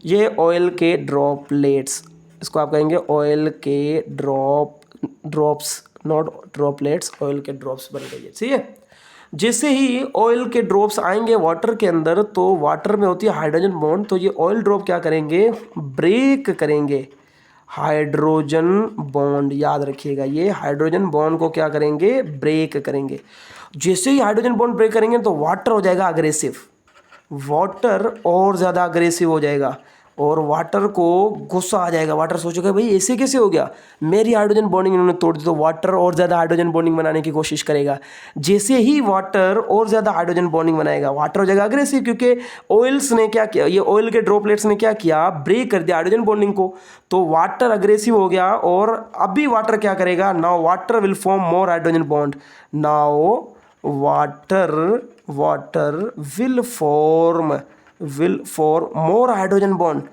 ये ऑयल के ड्रॉपलेट्स, इसको आप कहेंगे ऑयल के ड्रॉप्स, नॉट ड्रॉपलेट्स, ऑयल के ड्रॉप्स बन गए, सही है। जैसे ही ऑयल के ड्रॉप्स आएंगे वाटर के अंदर, तो वाटर में होती है हाइड्रोजन बॉन्ड, तो ये ऑयल ड्रॉप क्या करेंगे, ब्रेक करेंगे हाइड्रोजन बॉन्ड। याद रखिएगा ये हाइड्रोजन बॉन्ड को क्या करेंगे, ब्रेक करेंगे। जैसे ही हाइड्रोजन बॉन्ड ब्रेक करेंगे तो वाटर हो जाएगा अग्रेसिव, वाटर और ज़्यादा अग्रेसिव हो जाएगा और वाटर को गुस्सा आ जाएगा। वाटर सोचेगा भाई ऐसे कैसे हो गया, मेरी हाइड्रोजन बॉन्डिंग इन्होंने तोड़ दी, तो वाटर और ज़्यादा हाइड्रोजन बॉन्डिंग बनाने की कोशिश करेगा। जैसे ही वाटर और ज़्यादा हाइड्रोजन बॉन्डिंग बनाएगा, वाटर हो जाएगा अग्रेसिव, क्योंकि ऑयल्स ने क्या किया, ये ऑयल के ड्रॉपलेट्स ने क्या किया, ब्रेक कर दिया हाइड्रोजन बॉन्डिंग को, तो वाटर अग्रेसिव हो गया। और अभी वाटर क्या करेगा, now water will form more hydrogen bond, now water will form more hydrogen bond.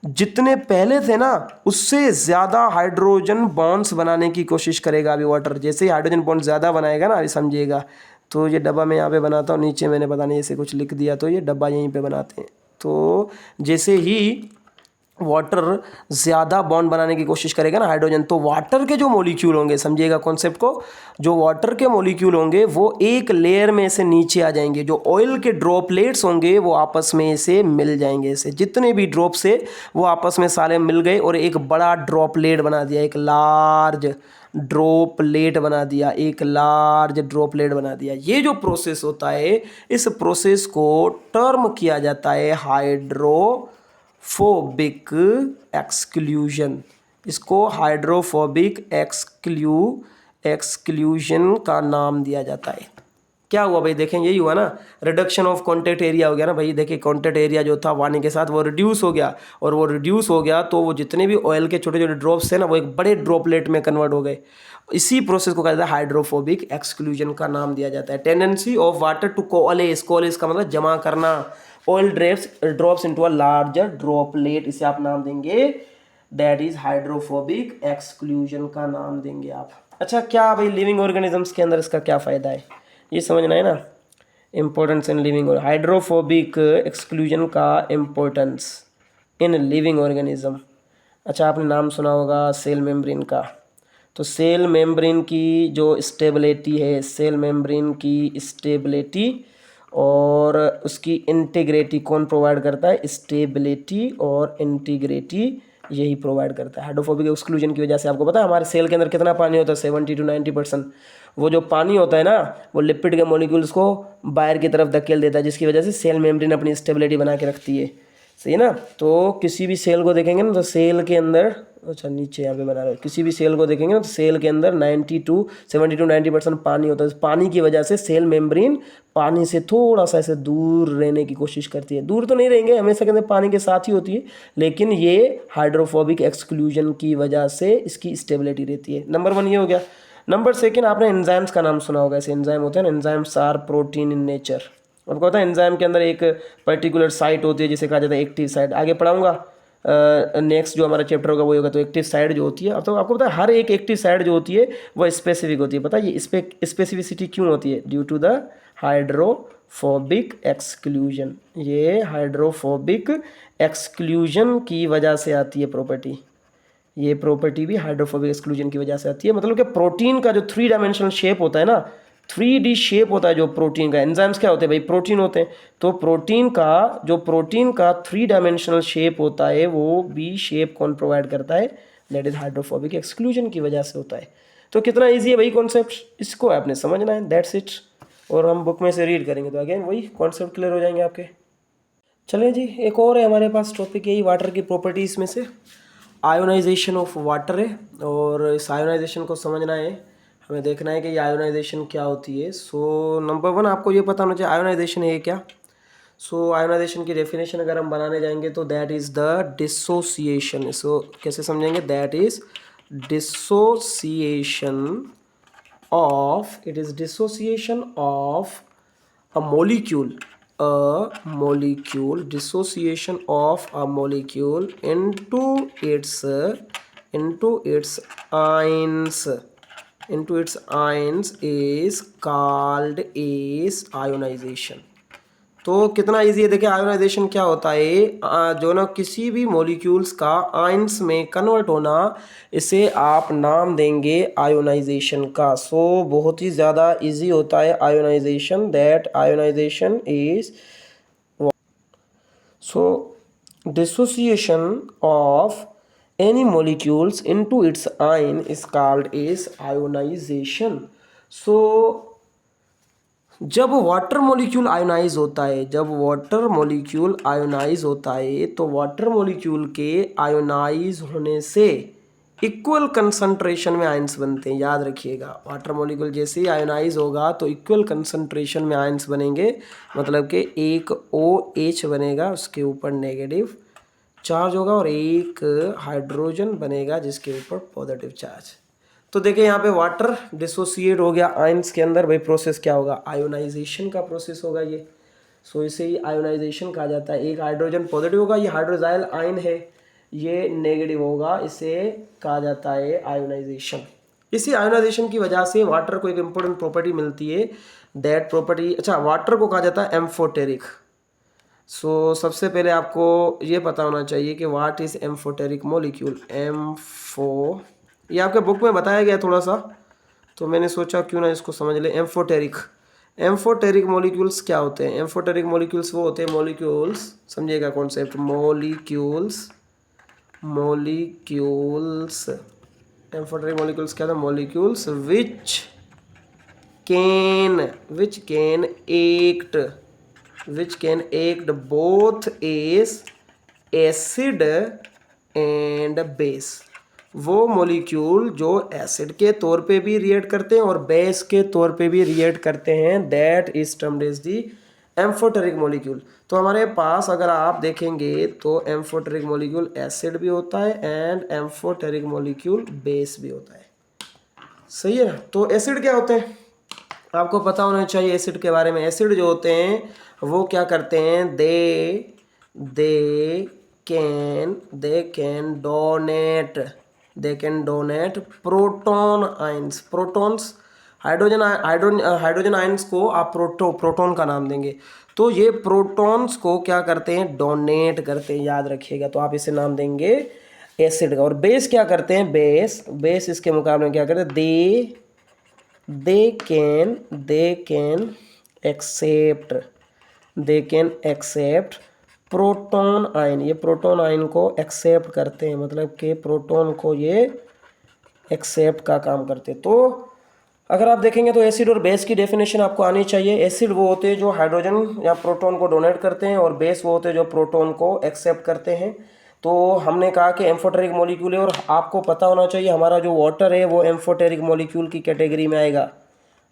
जितने पहले थे ना उससे ज़्यादा हाइड्रोजन बॉन्ड्स बनाने की कोशिश करेगा अभी वाटर। जैसे ही हाइड्रोजन बॉन्ड ज़्यादा बनाएगा ना, अभी समझिएगा। तो ये डब्बा मैं यहाँ पे बनाता हूँ, नीचे मैंने पता नहीं ऐसे कुछ लिख दिया, तो ये डब्बा यहीं पे बनाते हैं। तो जैसे ही वाटर ज़्यादा बॉन्ड बनाने की कोशिश करेगा ना हाइड्रोजन, तो वाटर के जो मॉलिक्यूल होंगे, समझिएगा कॉन्सेप्ट को, जो वाटर के मॉलिक्यूल होंगे वो एक लेयर में से नीचे आ जाएंगे। जो ऑयल के ड्रॉपलेट्स होंगे वो आपस में से मिल जाएंगे, ऐसे जितने भी ड्रॉप्स है वो आपस में सारे मिल गए और एक बड़ा ड्रॉपलेट बना दिया, एक लार्ज ड्रॉपलेट बना दिया, एक लार्ज ड्रॉपलेट बना दिया। ये जो प्रोसेस होता है, इस प्रोसेस को टर्म किया जाता है हाइड्रोफोबिक एक्सक्लूजन। इसको हाइड्रोफोबिक एक्सक्लूजन का नाम दिया जाता है। क्या हुआ भाई, देखें यही हुआ ना, रिडक्शन ऑफ कॉन्टेक्ट एरिया हो गया ना भाई। देखिए कॉन्टेक्ट एरिया जो था पानी के साथ वो रिड्यूस हो गया, और वो रिड्यूस हो गया तो वो जितने भी ऑयल के छोटे छोटे ड्रॉप्स थे ना वो एक बड़े ड्रॉपलेट में कन्वर्ट हो गए। इसी प्रोसेस को कहा जाता है हाइड्रोफोबिक एक्सक्लूजन का नाम दिया जाता है। टेंडेंसी ऑफ वाटर टू कोअलेस, कोअलेस का मतलब जमा करना, oil drops into a larger droplet, इसे आप नाम देंगे दैट इज हाइड्रोफोबिक एक्सक्लूजन का नाम देंगे आप। अच्छा, क्या भाई लिविंग ऑर्गेनिजम्स के अंदर इसका क्या फ़ायदा है ये समझना है ना। Importance in living, hydrophobic exclusion का इम्पोर्टेंस इन लिविंग ऑर्गेनिज्म। अच्छा, आपने नाम सुना होगा सेल मेम्ब्रेन का। तो सेल मेम्ब्रेन की जो स्टेबिलिटी है, सेल मेम्ब्रेन की स्टेबिलिटी और उसकी इंटीग्रिटी कौन प्रोवाइड करता है, स्टेबिलिटी और इंटीग्रिटी यही प्रोवाइड करता है। हाइड्रोफोबिक एक्सक्लूजन की वजह से आपको पता है हमारे सेल के अंदर कितना पानी होता है, 70 to 90%। वो जो पानी होता है ना, वो लिपिड के मॉलिक्यूल्स को बाहर की तरफ धकेल देता है, जिसकी वजह से सेल मेम्ब्रेन अपनी स्टेबिलिटी बना के रखती है। सही है ना। तो किसी भी सेल को देखेंगे ना तो सेल के अंदर, अच्छा नीचे यहाँ पे बना रहा है, किसी भी सेल को देखेंगे ना तो सेल के अंदर 70 to 90% पानी होता है। पानी की वजह से सेल मेम्ब्रेन पानी से थोड़ा सा ऐसे दूर रहने की कोशिश करती है। दूर तो नहीं रहेंगे, हमेशा के अंदर पानी के साथ ही होती है, लेकिन ये हाइड्रोफोबिक एक्सक्लूजन की वजह से इसकी स्टेबिलिटी रहती है। नंबर 1 ये हो गया। नंबर 2 आपने एंजाइम्स का नाम सुना होगा। ऐसे एंजाइम होते हैं ना, enzymes are protein in nature. आपको पता है एंजाइम के अंदर एक पर्टिकुलर साइट होती है जिसे कहा जाता है एक्टिव साइट। आगे पढ़ाऊंगा, नेक्स्ट जो हमारा चैप्टर होगा वो होगा। तो एक्टिव साइट जो होती है, अब तो आपको पता है हर एक एक्टिव साइट जो होती है वो स्पेसिफिक होती है। पता है ये स्पेसिफिसिटी क्यों होती है? Due to the hydrophobic exclusion. ये हाइड्रोफोबिक एक्सक्लूजन की वजह से आती है प्रॉपर्टी। ये प्रॉपर्टी भी हाइड्रोफोबिक एक्सक्लूजन की वजह से आती है। मतलब कि प्रोटीन का जो 3 डायमेंशनल शेप होता है ना, 3D शेप होता है जो प्रोटीन का। एंजाइम्स क्या होते हैं भाई? प्रोटीन होते हैं। तो प्रोटीन का 3 डायमेंशनल शेप होता है, वो भी शेप कौन प्रोवाइड करता है? दैट इज हाइड्रोफोबिक एक्सक्लूजन की वजह से होता है। तो कितना ईजी है भाई कॉन्सेप्ट, इसको आपने समझना है, दैट्स इट। और हम बुक में से रीड करेंगे तो अगेन वही कॉन्सेप्ट क्लियर हो जाएंगे आपके। चलिए जी, एक और है हमारे पास टॉपिक, यही वाटर की प्रॉपर्टीज़ में से आयोनाइजेशन ऑफ वाटर है। और इस आयोनाइजेशन को समझना है, हमें देखना है कि ये आयोनाइजेशन क्या होती है। सो नंबर 1 आपको ये पता होना चाहिए आयोनाइजेशन है क्या। सो आयोनाइजेशन की डेफिनेशन अगर हम बनाने जाएंगे तो दैट इज़ द डिसोसिएशन। इसको कैसे समझेंगे? That is dissociation of, it is dissociation of a molecule, dissociation of a molecule into its ions is called as ionization। तो कितना इजी है, देखिए आयोनाइजेशन क्या होता है, जो ना किसी भी मॉलिक्यूल्स का आयंस में कन्वर्ट होना, इसे आप नाम देंगे आयोनाइजेशन का। सो बहुत ही ज़्यादा इजी होता है ionisation. That ionisation is, so dissociation of any molecules into its ion is called as ionization। so जब वाटर मॉलिक्यूल आयोनाइज होता है, तो वाटर मॉलिक्यूल के आयोनाइज होने से इक्वल कंसंट्रेशन में आयंस बनते हैं। याद रखिएगा, वाटर मॉलिक्यूल जैसे ही आयोनाइज होगा तो इक्वल कंसंट्रेशन में आयंस बनेंगे। मतलब कि एक OH बनेगा, उसके ऊपर नेगेटिव चार्ज होगा, और एक हाइड्रोजन बनेगा जिसके ऊपर पॉजिटिव चार्ज। तो देखिए यहाँ पे वाटर डिसोसिएट हो गया आयंस के अंदर, भाई प्रोसेस क्या होगा? आयोनाइजेशन का प्रोसेस होगा ये। सो इसे ही आयोनाइजेशन कहा जाता है। एक हाइड्रोजन पॉजिटिव होगा, ये हाइड्रोजाइल आयन है, ये नेगेटिव होगा, इसे कहा जाता है आयोनाइजेशन। इसी आयोनाइजेशन की वजह से वाटर को एक इंपॉर्टेंट प्रॉपर्टी मिलती है। दैट प्रॉपर्टी, अच्छा, वाटर को कहा जाता है एम्फोटेरिक। सो सबसे पहले आपको ये पता होना चाहिए कि व्हाट इज एम्फोटेरिक मॉलिक्यूल। ये आपके बुक में बताया गया थोड़ा सा, तो मैंने सोचा क्यों ना इसको समझ ले। एम्फोटेरिक मॉलिक्यूल्स क्या होते हैं? एम्फोटेरिक मॉलिक्यूल्स वो होते हैं मॉलिक्यूल्स, समझिएगा कॉन्सेप्ट, मॉलिक्यूल्स एम्फोटेरिक मॉलिक्यूल्स क्या था? Molecules which can act both as acid and base. वो मॉलिक्यूल जो एसिड के तौर पे भी रिएक्ट करते हैं और बेस के तौर पे भी रिएक्ट करते हैं, that is termed as the amphoteric molecule. तो हमारे पास अगर आप देखेंगे तो एम्फोटेरिक मॉलिक्यूल एसिड भी होता है एंड एम्फोटेरिक मॉलिक्यूल बेस भी होता है। सही है ना। तो एसिड क्या होते हैं आपको पता होना चाहिए एसिड के बारे में। एसिड जो होते हैं वो क्या करते हैं? They can donate proton ions. Protons, hydrogen ions को आप प्रोटॉन का नाम देंगे। तो ये प्रोटॉन्स को क्या करते हैं? डोनेट करते हैं, याद रखिएगा। तो आप इसे नाम देंगे एसिड का। और बेस क्या करते हैं? बेस इसके मुकाबले क्या करते हैं? they can accept proton ion, ये प्रोटॉन आयन को एक्सेप्ट करते हैं, मतलब कि प्रोटॉन को ये एक्सेप्ट का काम करते हैं। तो अगर आप देखेंगे तो एसिड और बेस की डेफिनेशन आपको आनी चाहिए। एसिड वो होते हैं जो हाइड्रोजन या प्रोटॉन को डोनेट करते हैं, और बेस वो होते हैं जो प्रोटॉन को एक्सेप्ट करते हैं। तो हमने कहा कि एम्फोटेरिक मॉलिक्यूल है, और आपको पता होना चाहिए हमारा जो वाटर है वो एम्फोटेरिक मॉलिक्यूल की कैटेगरी में आएगा।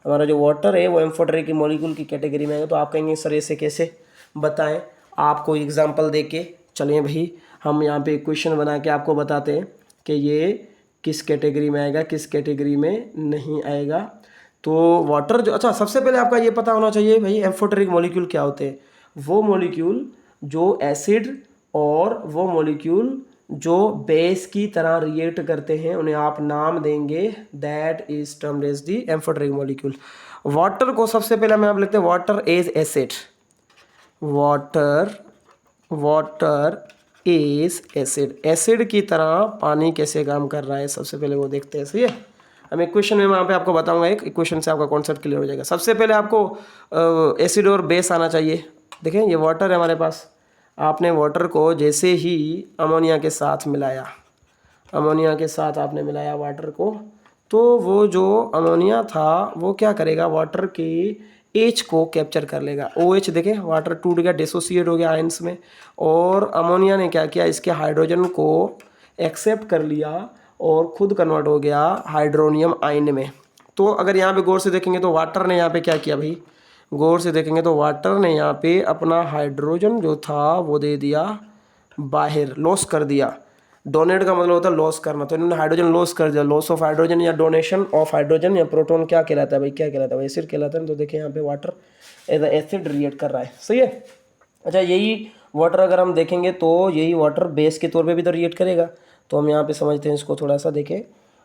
हमारा जो वाटर है वो एम्फोटेरिक मॉलिक्यूल की कैटेगरी में आएगा। तो आप कहेंगे सर ऐसे कैसे बताएं, आपको एग्जांपल दे के चलें भाई, हम यहाँ पे क्वेश्चन बना के आपको बताते हैं कि ये किस कैटेगरी में आएगा, किस कैटेगरी में नहीं आएगा। तो वाटर जो, अच्छा सबसे पहले आपका ये पता होना चाहिए भाई एम्फोटेरिक मॉलिक्यूल क्या होते हैं। वो मॉलिक्यूल जो एसिड और वो मॉलिक्यूल जो बेस की तरह रिएक्ट करते हैं उन्हें आप नाम देंगे, that is termed as the amphoteric molecule. Water को सबसे पहले हम यहाँ लिखते हैं water is acid, water is acid. Acid की तरह पानी कैसे काम कर रहा है सबसे पहले वो देखते हैं, सही है। हम इक्वेशन में वहाँ पे आपको बताऊंगा, एक इक्वेशन से आपका कॉन्सेप्ट क्लियर हो जाएगा। सबसे पहले आपको एसिड और बेस आना चाहिए। देखें ये वाटर है हमारे पास, आपने वाटर को जैसे ही अमोनिया के साथ मिलाया, अमोनिया के साथ आपने मिलाया वाटर को, तो वो जो अमोनिया था वो क्या करेगा, वाटर के एच को कैप्चर कर लेगा। ओ एच देखें वाटर टूट गया, डिसोसिएट हो गया आयंस में, और अमोनिया ने क्या किया, इसके हाइड्रोजन को एक्सेप्ट कर लिया और खुद कन्वर्ट हो गया हाइड्रोनियम आयन में। तो अगर यहाँ पे गौर से देखेंगे तो वाटर ने यहाँ पे क्या किया भाई, गौर से देखेंगे तो वाटर ने यहाँ पे अपना हाइड्रोजन जो था वो दे दिया बाहर, लॉस कर दिया। डोनेट का मतलब होता है लॉस करना, तो इन्होंने हाइड्रोजन लॉस कर दिया। लॉस ऑफ हाइड्रोजन या डोनेशन ऑफ हाइड्रोजन या प्रोटॉन क्या कहलाता है भाई, क्या कहलाता है, एसिड कहलाता है। तो देखिए यहाँ पे वाटर एज एसिड रिएक्ट कर रहा है, सही है। अच्छा यही वाटर अगर हम देखेंगे तो यही वाटर बेस के तौर पे भी तो रिएक्ट करेगा। तो हम यहाँ पे समझते हैं इसको थोड़ा सा, देखें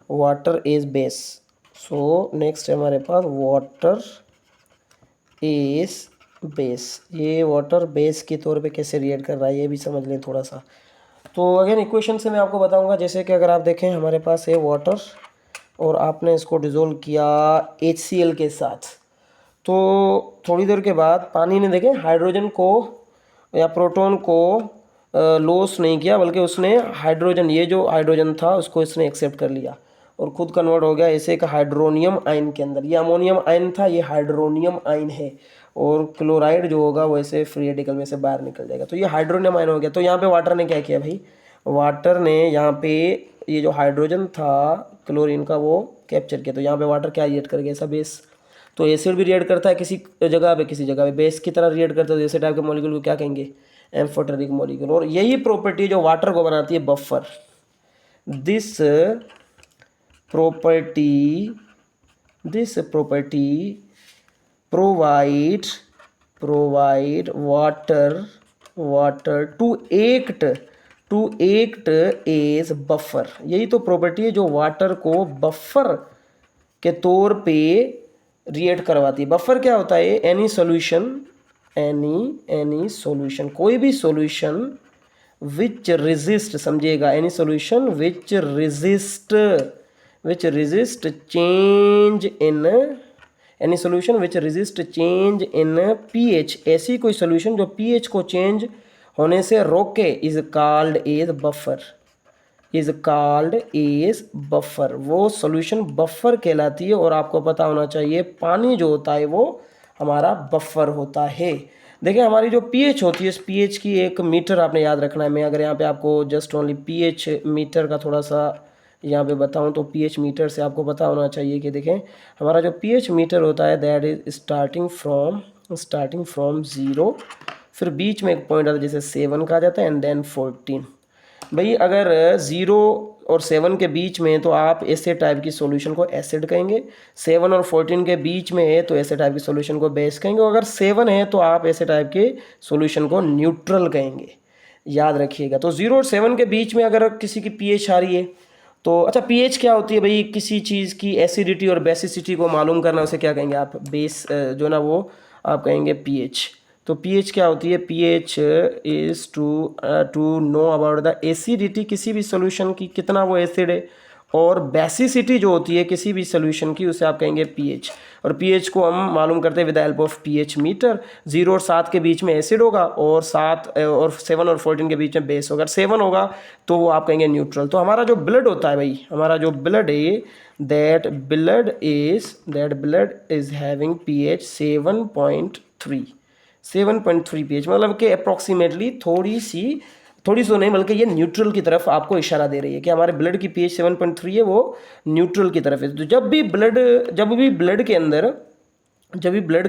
water is base. So next है हमारे पास वाटर इज बेस। ये वाटर बेस के तौर पे कैसे रिएक्ट कर रहा है ये भी समझ लें थोड़ा सा। तो अगेन इक्वेशन से मैं आपको बताऊंगा, जैसे कि अगर आप देखें हमारे पास है वाटर और आपने इसको डिज़ोल्व किया HCl के साथ, तो थोड़ी देर के बाद पानी ने देखें हाइड्रोजन को या प्रोटॉन को लॉस नहीं किया, बल्कि उसने हाइड्रोजन, ये जो हाइड्रोजन था उसको इसने एक्सेप्ट कर लिया और खुद कन्वर्ट हो गया ऐसे एक हाइड्रोनियम आयन के अंदर। ये अमोनियम आयन था, ये हाइड्रोनियम आयन है, और क्लोराइड जो होगा वो ऐसे फ्री रेडिकल में से बाहर निकल जाएगा। तो ये हाइड्रोनियम आयन हो गया। तो यहाँ पे वाटर ने क्या किया भाई, वाटर ने यहाँ पे ये जो हाइड्रोजन था क्लोरीन का वो कैप्चर किया। तो यहाँ पे वाटर क्या रिएक्ट कर गया, ऐसा बेस। तो एसिड भी रिएक्ट करता है किसी जगह पे, किसी जगह पे बेस की तरह रिएक्ट करता है। जैसे टाइप के मॉलिक्यूल को क्या कहेंगे, एम्फोटेरिक मॉलिक्यूल। और यही प्रॉपर्टी जो वाटर को बनाती है buffer, this property provide water to act as buffer। यही तो प्रॉपर्टी है जो वाटर को बफर के तौर पे रिएक्ट करवाती है। बफर क्या होता है, एनी सॉल्यूशन, कोई भी सॉल्यूशन विच रेजिस्ट, समझिएगा, any solution which resist change in any solution which resist change in pH। ऐसी कोई सॉल्यूशन जो pH को चेंज होने से रोके is called as buffer। वो सॉल्यूशन बफर कहलाती है। और आपको पता होना चाहिए पानी जो होता है वो हमारा बफर होता है। देखिए हमारी जो pH होती है, इस pH की एक मीटर आपने याद रखना है। मैं अगर यहाँ पे आपको जस्ट ओनली pH मीटर का थोड़ा सा यहाँ पे बताऊँ तो pH मीटर से आपको पता होना चाहिए कि देखें हमारा जो pH मीटर होता है दैट इज स्टार्टिंग फ्रॉम 0, फिर बीच में एक पॉइंट आता है जैसे 7 का आ जाता है, एंड देन 14। भाई अगर 0 और 7 के बीच में तो आप ऐसे टाइप की सॉल्यूशन को एसिड कहेंगे, 7 और 14 के बीच में है तो ऐसे टाइप की सॉल्यूशन को बेस कहेंगे, और अगर 7 है तो आप ऐसे टाइप के सॉल्यूशन को न्यूट्रल कहेंगे, याद रखिएगा। तो 0 और 7 के बीच में अगर किसी की pH आ रही है तो, अच्छा pH क्या होती है भाई, किसी चीज़ की एसिडिटी और बेसिसिटी को मालूम करना, उसे क्या कहेंगे आप, बेस जो ना वो आप कहेंगे pH। तो pH क्या होती है, pH is to know about the acidity किसी भी सॉल्यूशन की, कितना वो एसिड है और बेसिसिटी जो होती है किसी भी सोल्यूशन की उसे आप कहेंगे पीएच। और पीएच को हम मालूम करते हैं with the help of pH meter. 0 और 7 के बीच में एसिड होगा और 7 और 14 के बीच में बेस होगा। 7 होगा तो वो आप कहेंगे न्यूट्रल। तो हमारा जो ब्लड होता है भाई, हमारा जो ब्लड है that blood is having pH 7.3 pH, मतलब कि अप्रॉक्सीमेटली थोड़ी सी नहीं बल्कि ये न्यूट्रल की तरफ आपको इशारा दे रही है कि हमारे ब्लड की पीएच 7.3 है, वो न्यूट्रल की तरफ है। तो जब भी ब्लड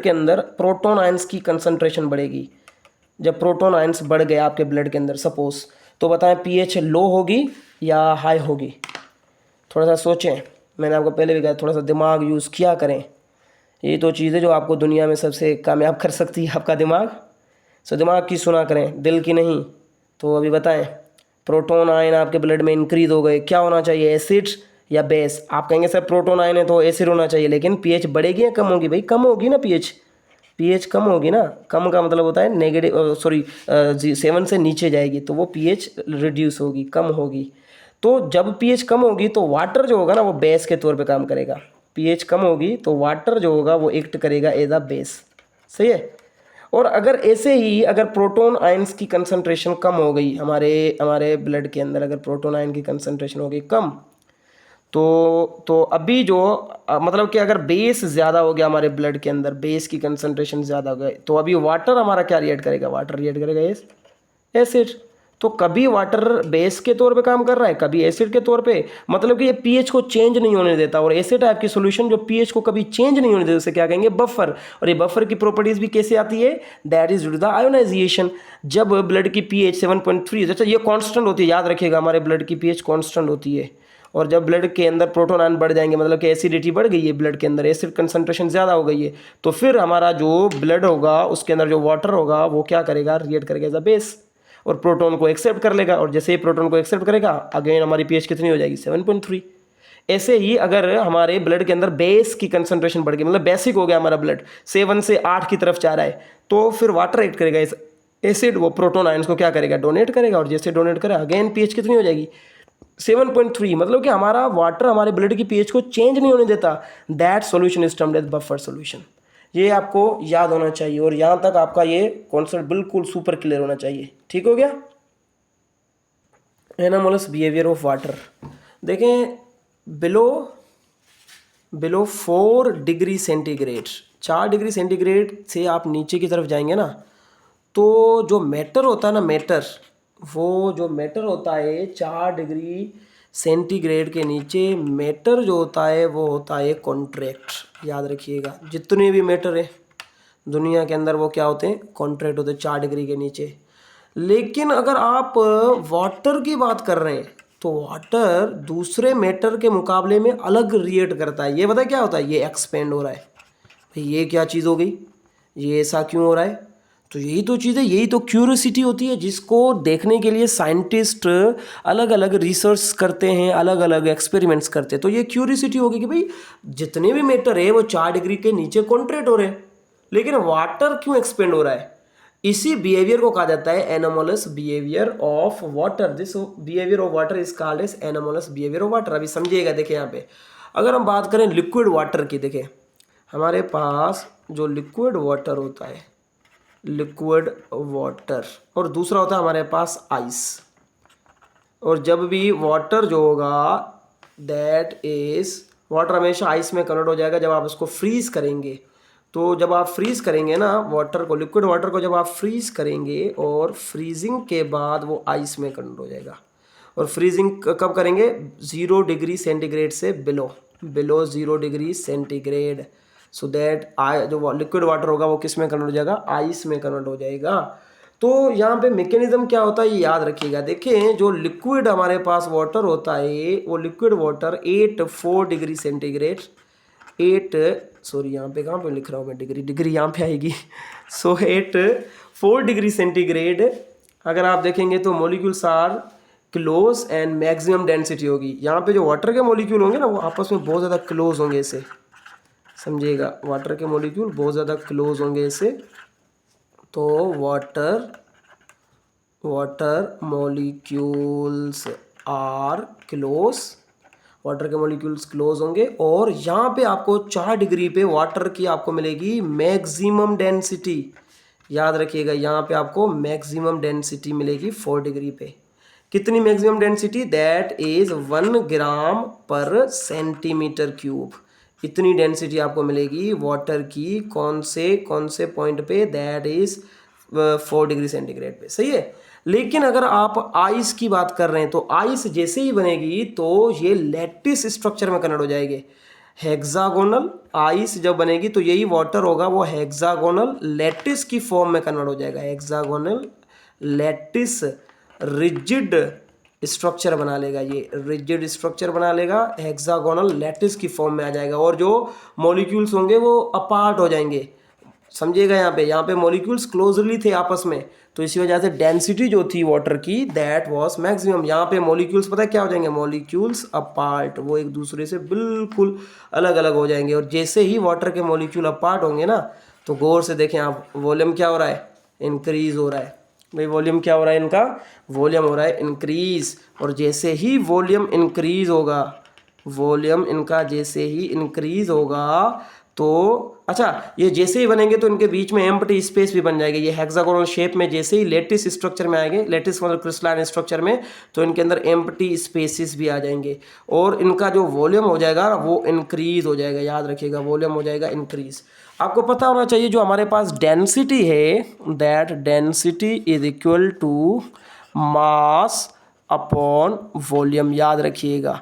के अंदर प्रोटॉन आयंस की कंसंट्रेशन बढ़ेगी, जब प्रोटॉन आयंस बढ़ गए आपके ब्लड के अंदर सपोज, तो बताएं पीएच लो होगी या हाई होगी? थोड़ा सा सोचें, मैंने आपको पहले भी कहा थोड़ा सा दिमाग यूज़ किया करें। ये तो चीज़ है जो आपको दुनिया में सबसे कामयाब कर सकती है, आपका दिमाग। सो दिमाग की सुना करें, दिल की नहीं। तो अभी बताएं, प्रोटॉन आयन आपके ब्लड में इंक्रीज हो गए, क्या होना चाहिए, एसिड या बेस? आप कहेंगे सर प्रोटॉन आयन है तो एसिड होना चाहिए, लेकिन पीएच बढ़ेगी या कम होगी? भाई कम होगी ना, पीएच कम होगी ना। कम का मतलब होता है नेगेटिव, 7 से नीचे जाएगी तो वो पीएच रिड्यूस होगी, कम होगी। तो जब पीएच कम होगी तो वाटर जो होगा ना वो बेस के तौर पे काम करेगा। पीएच कम होगी तो वाटर जो होगा वो एक्ट करेगा एज अ बेस। सही है। और अगर ऐसे ही अगर प्रोटॉन आयंस की कंसंट्रेशन कम हो गई हमारे हमारे ब्लड के अंदर, अगर प्रोटॉन आयन की कंसंट्रेशन हो गई कम, तो अभी जो मतलब कि अगर बेस ज़्यादा हो गया हमारे ब्लड के अंदर, बेस की कंसंट्रेशन ज़्यादा हो गई, तो अभी वाटर हमारा क्या रिएक्ट करेगा? वाटर रिएक्ट करेगा एसिड। तो कभी वाटर बेस के तौर पे काम कर रहा है, कभी एसिड के तौर पे। मतलब कि ये पीएच को चेंज नहीं होने देता। और ऐसे टाइप की सॉल्यूशन जो पीएच को कभी चेंज नहीं होने देता उसे क्या कहेंगे? बफर। और ये बफर की प्रॉपर्टीज भी कैसे आती है? That is due to the ionisation. जब ब्लड की पीएच 7.3, अच्छा ये कांस्टेंट होती है, याद रखिएगा हमारे ब्लड की पीएच कांस्टेंट होती है। और जब ब्लड के अंदर प्रोटॉन आयन बढ़ जाएंगे, मतलब कि एसिडिटी बढ़ गई है ब्लड के अंदर, एसिड कंसंट्रेशन ज़्यादा हो गई है, तो फिर हमारा जो ब्लड होगा उसके अंदर जो वाटर होगा वो क्या करेगा? रिएक्ट करेगा एज अ बेस और प्रोटॉन को एक्सेप्ट कर लेगा। और जैसे ही प्रोटॉन को एक्सेप्ट करेगा अगेन हमारी पीएच कितनी हो जाएगी? 7.3। ऐसे ही अगर हमारे ब्लड के अंदर बेस की कंसंट्रेशन बढ़ गई, मतलब बेसिक हो गया हमारा ब्लड, 7 से 8 की तरफ जा रहा है, तो फिर वाटर एक्ट करेगा इस एसिड, वो प्रोटॉन आयंस को क्या करेगा? डोनेट करेगा। और जैसे डोनेट करेगा अगेन पीएच कितनी हो जाएगी? 7.3। मतलब कि हमारा वाटर हमारे ब्लड की पीएच को चेंज नहीं होने देता। That solution is termed as buffer solution. ये आपको याद होना चाहिए और यहाँ तक आपका ये कॉन्सेप्ट बिल्कुल सुपर क्लियर होना चाहिए। ठीक हो गया? एनामोलस बिहेवियर ऑफ वाटर देखें, below 4 degree centigrade, 4 degree centigrade से आप नीचे की तरफ जाएंगे ना, तो जो मैटर होता है ना, वो जो मैटर होता है 4 डिग्री सेंटीग्रेड के नीचे, मैटर जो होता है वो होता है कॉन्ट्रैक्ट। याद रखिएगा, जितने भी मैटर है दुनिया के अंदर वो क्या होते हैं? कॉन्ट्रैक्ट होते हैं 4 डिग्री के नीचे। लेकिन अगर आप वाटर की बात कर रहे हैं तो वाटर दूसरे मैटर के मुकाबले में अलग रिएक्ट करता है। ये पता है क्या होता है? ये एक्सपेंड हो रहा है। भाई ये क्या चीज़ हो गई? ये ऐसा क्यों हो रहा है? तो यही तो चीज़ है, यही तो क्यूरियोसिटी होती है जिसको देखने के लिए साइंटिस्ट अलग अलग रिसर्च करते हैं, अलग अलग एक्सपेरिमेंट्स करते हैं। तो ये क्यूरियोसिटी होगी कि भाई जितने भी मैटर है वो 4 डिग्री के नीचे कॉन्ट्रैक्ट हो रहे हैं, लेकिन वाटर क्यों एक्सपेंड हो रहा है? इसी बिहेवियर को कहा जाता है anomalous behaviour of water. This behaviour of water is called as anomalous behaviour of water. अभी समझिएगा, देखिए यहाँ पे अगर हम बात करें लिक्विड वाटर की, देखिए हमारे पास जो लिक्विड वाटर होता है, लिक्विड वाटर, और दूसरा होता है हमारे पास आइस। और जब भी वाटर जो होगा दैट इज, वाटर हमेशा आइस में कन्वर्ट हो जाएगा जब आप उसको फ्रीज करेंगे। तो जब आप फ्रीज करेंगे ना वाटर को, लिक्विड वाटर को जब आप फ्रीज करेंगे और फ्रीजिंग के बाद वो आइस में कन्वर्ट हो जाएगा। और फ्रीजिंग कब करेंगे? 0 डिग्री सेंटीग्रेड से below 0 degree centigrade. So that जो लिक्विड वाटर होगा वो किस में कन्वर्ट हो जाएगा? आइस में कन्वर्ट हो जाएगा। तो यहाँ पे मैकेनिज्म क्या होता है ये याद रखिएगा। देखें जो लिक्विड हमारे पास वाटर होता है वो लिक्विड वाटर 4 डिग्री सेंटीग्रेड, यहाँ पे कहाँ पे लिख रहा हूँ मैं? डिग्री यहाँ पे आएगी। सो 4 डिग्री सेंटीग्रेड अगर आप देखेंगे तो molecules are close and maximum density होगी। यहाँ पे जो वाटर के मॉलिक्यूल होंगे ना वो आपस में बहुत ज़्यादा क्लोज होंगे ऐसे, समझिएगा, वाटर के मॉलिक्यूल बहुत ज़्यादा क्लोज होंगे ऐसे। तो water molecules are close water के मॉलिक्यूल्स क्लोज होंगे और यहाँ पे आपको 4 डिग्री पे वाटर की आपको मिलेगी मैक्सिमम डेंसिटी। याद रखिएगा यहाँ पे आपको मैक्सिमम डेंसिटी मिलेगी 4 डिग्री पे। कितनी मैक्सिमम डेंसिटी? दैट इज 1 ग्राम पर सेंटीमीटर क्यूब। इतनी डेंसिटी आपको मिलेगी वाटर की कौन से पॉइंट पे? दैट इज 4 डिग्री सेंटीग्रेड पे। सही है। लेकिन अगर आप आइस की बात कर रहे हैं तो आइस जैसे ही बनेगी तो ये लैटिस स्ट्रक्चर में कन्वर्ट हो जाएगी। हेक्सागोनल आइस जब बनेगी तो यही वाटर होगा वो हेक्सागोनल लैटिस की फॉर्म में कन्वर्ट हो जाएगा। हेक्सागोनल लैटिस रिजिड स्ट्रक्चर बना लेगा, ये रिजिड स्ट्रक्चर बना लेगा, हेक्सागोनल लैटिस की फॉर्म में आ जाएगा और जो मॉलिक्यूल्स होंगे वो अपार्ट हो जाएंगे। समझिएगा यहाँ पे मॉलिक्यूल्स क्लोजली थे आपस में, तो इसी वजह से डेंसिटी जो थी वाटर की दैट वाज मैक्सिमम। यहाँ पे मॉलिक्यूल्स पता है क्या हो जाएंगे? मॉलिक्यूल्स अपार्ट, वो एक दूसरे से बिल्कुल अलग अलग हो जाएंगे। और जैसे ही वाटर के मॉलिक्यूल अपार्ट होंगे ना, तो गौर से देखें आप, वॉल्यूम क्या हो रहा है? इंक्रीज हो रहा है। भाई वॉल्यूम क्या हो रहा है इनका? वॉल्यूम हो रहा है इंक्रीज। और जैसे ही वॉल्यूम इंक्रीज होगा, वॉल्यूम इनका जैसे ही इंक्रीज होगा तो अच्छा, ये जैसे ही बनेंगे तो इनके बीच में एम्प्टी स्पेस भी बन जाएगी। ये हेक्सागोनल शेप में जैसे ही लेटिस स्ट्रक्चर में आएंगे, लेटिस मतलब क्रिस्टलाइन स्ट्रक्चर में, तो इनके अंदर एम्प्टी स्पेसिस भी आ जाएंगे और इनका जो वॉल्यूम हो जाएगा वो इंक्रीज हो जाएगा। याद रखिएगा, वॉल्यूम हो जाएगा इंक्रीज। आपको पता होना चाहिए जो हमारे पास डेंसिटी है, that density is equal to mass upon volume. याद रखिएगा,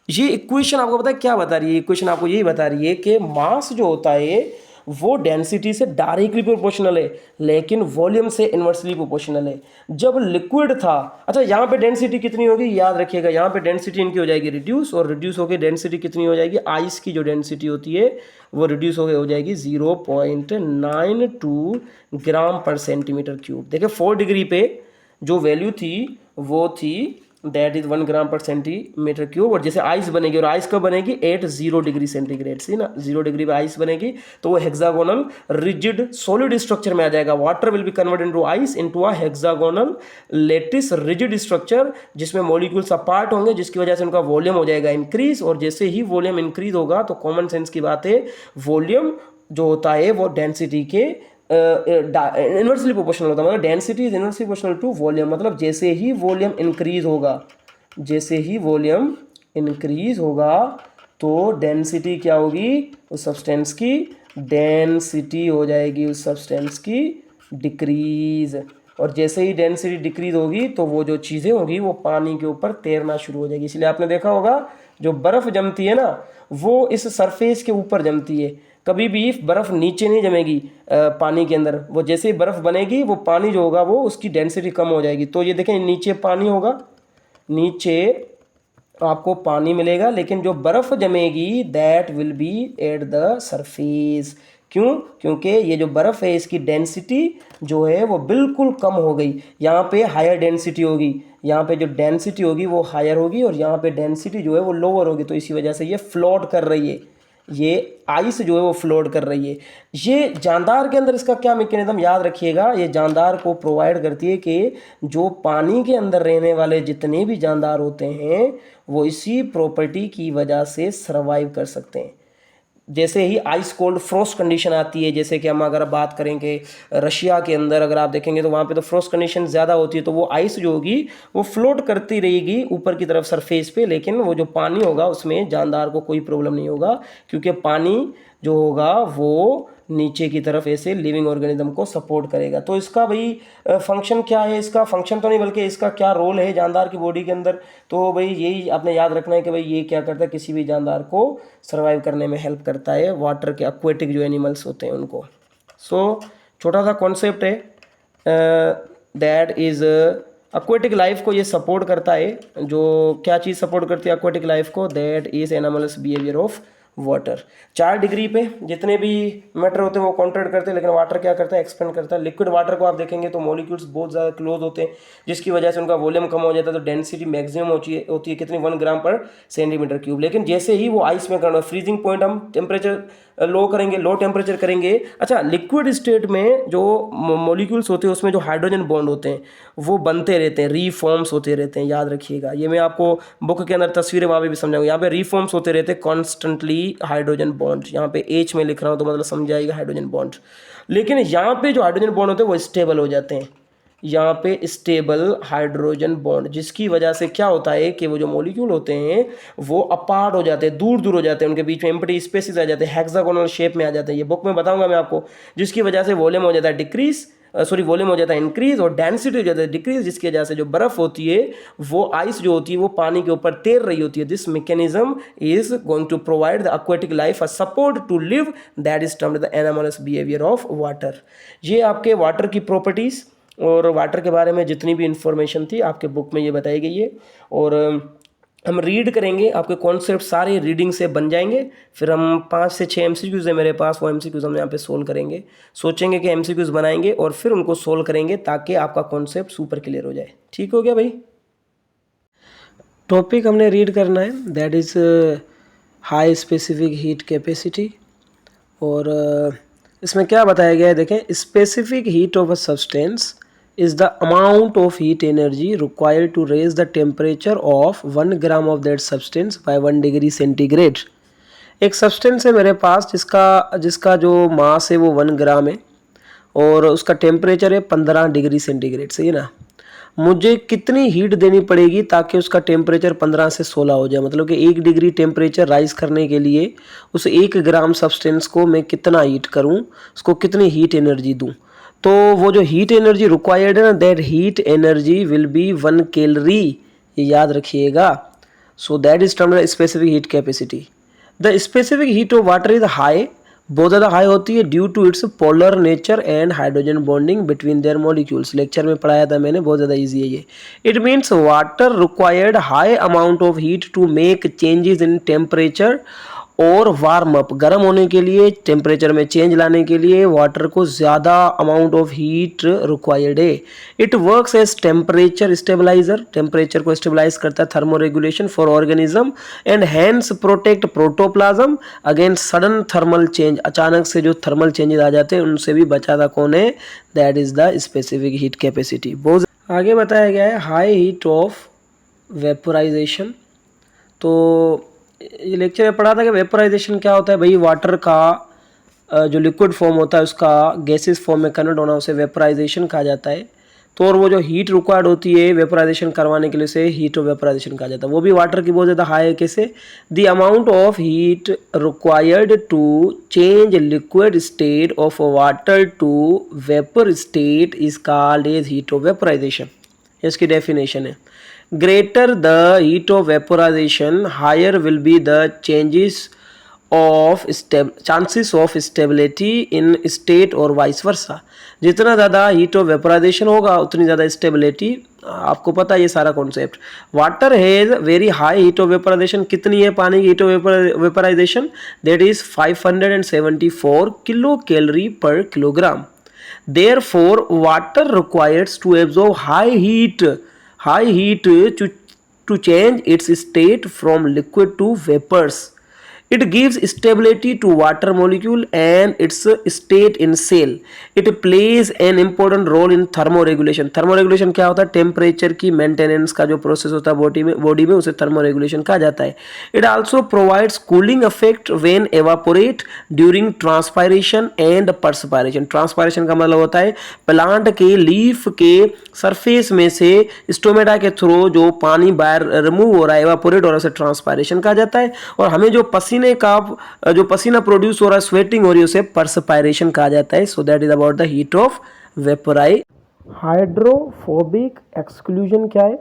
ये इक्वेशन आपको पता है क्या बता रही है? इक्वेशन आपको यही बता रही है कि मास जो होता है वो डेंसिटी से डायरेक्टली प्रोपोर्शनल है, लेकिन वॉल्यूम से इन्वर्सली प्रोपोर्शनल है। जब लिक्विड था, अच्छा यहाँ पे डेंसिटी कितनी होगी? याद रखिएगा, यहाँ पे डेंसिटी इनकी हो जाएगी रिड्यूस, और रिड्यूस होकर डेंसिटी कितनी हो जाएगी? आइस की जो डेंसिटी होती है वो रिड्यूस होकर हो जाएगी 0.92 ग्राम पर सेंटीमीटर क्यूब। देखिए 4 डिग्री पे जो वैल्यू थी वो थी दैट इज 1 ग्राम पर सेंटीमीटर क्यूब। और जैसे आइस बनेगी, और आइस कब बनेगी? Eight 0 degree centigrade. सी ना, 0 डिग्री पे आइस बनेगी तो वो हेक्सागोनल रिजिड सॉलिड स्ट्रक्चर में आ जाएगा। Water will be convert into ice into a hexagonal lattice rigid structure, जिसमें मॉलिक्यूल्स अपार्ट होंगे, जिसकी वजह से उनका वॉल्यूम हो जाएगा इंक्रीज। और जैसे ही वॉल्यूम इंक्रीज होगा तो कॉमन सेंस की बात है, वॉल्यूम जो होता है वो डेंसिटी के इनवर्सली प्रोपोर्शनल होता है। मतलब density is inversely proportional to volume. मतलब जैसे ही वॉल्यूम इंक्रीज होगा, जैसे ही वॉल्यूम इंक्रीज होगा तो डेंसिटी क्या होगी? उस सब्सटेंस की डेंसिटी हो जाएगी उस सब्सटेंस की डिक्रीज। और जैसे ही डेंसिटी डिक्रीज होगी तो वो जो चीज़ें होगी वो पानी के ऊपर तैरना शुरू हो जाएगी। इसलिए आपने देखा होगा जो बर्फ़ जमती है ना, वो इस सरफेस के ऊपर जमती है। कभी भी बर्फ़ नीचे नहीं जमेगी पानी के अंदर। वो जैसे ही बर्फ़ बनेगी वो पानी जो होगा वो उसकी डेंसिटी कम हो जाएगी। तो ये देखें, नीचे पानी होगा, नीचे आपको पानी मिलेगा, लेकिन जो बर्फ़ जमेगी that will be at the surface. क्यों? क्योंकि ये जो बर्फ़ है इसकी डेंसिटी जो है वो बिल्कुल कम हो गई। यहाँ पे हायर डेंसिटी होगी, यहाँ पे जो डेंसिटी होगी वो हायर होगी, और यहाँ पे डेंसिटी जो है वो लोअर होगी। तो इसी वजह से ये फ्लोट कर रही है, ये आइस जो है वो फ्लोट कर रही है। ये जानदार के अंदर इसका क्या मैकेनिज्म? याद रखिएगा, ये जानदार को प्रोवाइड करती है कि जो पानी के अंदर रहने वाले जितने भी जानदार होते हैं वो इसी प्रॉपर्टी की वजह से सर्वाइव कर सकते हैं। जैसे ही आइस कोल्ड फ्रोस्ट कंडीशन आती है, जैसे कि हम अगर बात करें कि रशिया के अंदर अगर आप देखेंगे तो वहाँ पे तो फ्रोस्ट कंडीशन ज़्यादा होती है, तो वो आइस जो होगी वो फ्लोट करती रहेगी ऊपर की तरफ सरफेस पे, लेकिन वो जो पानी होगा उसमें जानदार को कोई प्रॉब्लम नहीं होगा, क्योंकि पानी जो होगा वो नीचे की तरफ ऐसे लिविंग ऑर्गेनिज्म को सपोर्ट करेगा। तो इसका भाई फंक्शन क्या है? इसका फंक्शन तो नहीं बल्कि इसका क्या रोल है जानदार की बॉडी के अंदर, तो भाई यही आपने याद रखना है कि भाई ये क्या करता है, किसी भी जानदार को सर्वाइव करने में हेल्प करता है, वाटर के एक्वेटिक जो एनिमल्स होते हैं उनको। सो छोटा सा कॉन्सेप्ट है, दैट इज़ एक्वेटिक लाइफ को ये सपोर्ट करता है। जो क्या चीज़ सपोर्ट करती है एक्वेटिक लाइफ को? That is animals behaviour of water. 4 degree पे जितने भी मैटर होते हैं वो कॉन्ट्रैक्ट करते हैं, लेकिन वाटर क्या करता है? एक्सपेंड करता है। लिक्विड वाटर को आप देखेंगे तो मॉलिक्यूल्स बहुत ज़्यादा क्लोज होते हैं, जिसकी वजह से उनका वॉल्यूम कम हो जाता है, तो डेंसिटी मैक्सिमम होती है कितनी? 1 ग्राम पर सेंटीमीटर क्यूब। लेकिन जैसे ही वो आइस में करना, फ्रीजिंग पॉइंट हम टेम्परेचर लो करेंगे, लो टेम्परेचर करेंगे। अच्छा, लिक्विड स्टेट में जो मॉलिक्यूल्स होते हैं उसमें जो हाइड्रोजन बॉन्ड होते हैं वो बनते रहते हैं, रीफॉर्म्स होते रहते हैं, याद रखिएगा। ये मैं आपको बुक के अंदर तस्वीरें वहाँ पे भी समझाऊंगा। यहाँ पे रीफॉर्म्स होते रहते हैं कॉन्स्टेंटली हाइड्रोजन बॉन्ड। यहाँ पे एच में लिख रहा हूँ तो मतलब समझ आएगा हाइड्रोजन बॉन्ड। लेकिन यहाँ पे जो हाइड्रोजन बॉन्ड होते हैं वो स्टेबल हो जाते हैं। यहाँ पे स्टेबल हाइड्रोजन बॉन्ड, जिसकी वजह से क्या होता है कि वो जो मॉलिक्यूल होते हैं वो अपार्ट हो जाते हैं, दूर दूर हो जाते हैं, उनके बीच में एम्प्टी स्पेसेस आ जाते हैं, हेक्सागोनल शेप में आ जाते हैं। ये बुक में बताऊंगा मैं आपको। जिसकी वजह से वॉल्यूम हो जाता है डिक्रीज, वॉल्यूम हो जाता है इंक्रीज और डेंसिटी हो जाता है डिक्रीज, जिसकी वजह से जो बर्फ होती है वो आइस जो होती है वो पानी के ऊपर तैर रही होती है। This mechanism is going to provide the aquatic life a support to live, that is termed the anomalous behaviour of water. ये आपके वाटर की प्रॉपर्टीज और वाटर के बारे में जितनी भी इंफॉर्मेशन थी आपके बुक में ये बताई गई है। और हम रीड करेंगे, आपके कॉन्सेप्ट सारे रीडिंग से बन जाएंगे। फिर हम 5 से 6 MCQs है मेरे पास, वो MCQs हम यहाँ पे सोल्व करेंगे। सोचेंगे कि MCQs बनाएंगे और फिर उनको सोल्व करेंगे ताकि आपका कॉन्सेप्ट सुपर क्लियर हो जाए। ठीक हो गया भाई? टॉपिक हमने रीड करना है, that is high specific heat capacity. और इसमें क्या बताया गया है देखें, specific heat of a substance is the amount of heat energy required to raise the temperature of 1 gram of that substance by 1 degree centigrade। एक सब्सटेंस है मेरे पास जिसका जो मास है वो 1 ग्राम है और उसका टेम्परेचर है 15 डिग्री सेंटीग्रेड, सही है ना। मुझे कितनी हीट देनी पड़ेगी ताकि उसका टेम्परेचर 15 से 16 हो जाए, मतलब कि 1 डिग्री टेम्परेचर राइज करने के लिए उस 1 ग्राम सब्सटेंस को मैं कितना हीट करूं, उसको कितनी हीट एनर्जी दूं। तो वो जो हीट एनर्जी रिक्वायर्ड है ना, that heat energy will be 1 calorie, ये याद रखिएगा। So that is termed specific heat capacity. The specific heat of water is high, बहुत ज़्यादा हाई होती है due to its polar nature and hydrogen bonding between their molecules. Lecture में पढ़ाया था मैंने, बहुत ज़्यादा ईजी है ये। It means water required high amount of heat to make changes in temperature और वार्म अप, गर्म होने के लिए, टेम्परेचर में चेंज लाने के लिए वाटर को ज़्यादा अमाउंट ऑफ हीट रिक्वायर्ड है। It works as temperature stabiliser, temperature को स्टेबलाइज करता है, thermoregulation for organism and hence protect protoplasm against sudden thermal change. अचानक से जो थर्मल चेंजेस आ जाते हैं उनसे भी बचाता कौन है, that is the specific heat capacity. बहुत आगे बताया गया है हाई हीट ऑफ वेपोराइजेशन। तो ये लेक्चर में पढ़ा था कि वेपोराइजेशन क्या होता है भाई, वाटर का जो लिक्विड फॉर्म होता है उसका गैसेस फॉर्म में कन्वर्ट होना, उसे वेपोराइजेशन कहा जाता है। तो और वो जो हीट रिक्वायर्ड होती है वेपोराइजेशन करवाने के लिए उसे हीट ऑफ वेपोराइजेशन कहा जाता है। वो भी वाटर की बहुत ज़्यादा हाई है। कैसे? The amount of heat required to change liquid state of water to vapour state is called as heat of vaporisation. इसकी डेफिनेशन है, greater the heat of vaporization, higher will be the chances of stability in state और vice versa। जितना ज़्यादा हीट ऑफ वेपोराइजेशन होगा उतनी ज़्यादा स्टेबिलिटी। आपको पता है ये सारा concept. Water has very high heat of vaporisation. कितनी है पानी की heat of vaporisation? That is 574 kilo calorie per kilogram. Therefore, water requires to absorb high heat to change its state from liquid to vapors। It gives stability to water molecule and its state in cell। It plays an important role in thermoregulation। thermoregulation क्या होता है? टेम्परेचर की मेंटेनेंस का जो प्रोसेस होता है बॉडी में उसे thermoregulation कहा जाता है। It also provides cooling effect when evaporate during transpiration and perspiration। transpiration का मतलब होता है प्लांट के लीफ के सरफेस में से स्टोमेटा के थ्रू जो पानी बाहर रिमूव हो रहा है, एवापोरेट हो रहा है, उसे ट्रांसपायरेशन कहा जाता है। और हमें जो पसीना प्रोड्यूस हो रहा है, स्वेटिंग हो रही है, उसे परस्पायरेशन कहा जाता है। So that is about the heat of vaporization. Hydrophobic exclusion क्या है?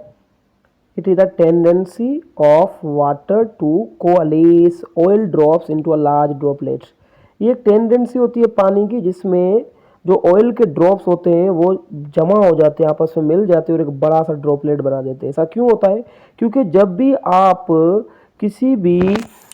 It is the tendency of water to coalesce oil drops into a large droplet. ये एक टेंडेंसी होती है पानी की जिसमें जो ऑयल के ड्रॉप्स होते हैं वो जमा हो जाते हैं, आपस में मिल जाते हैं और एक बड़ा सा ड्रॉपलेट बना देते हैं। ऐसा क्यों होता है? क्योंकि जब भी आप किसी भी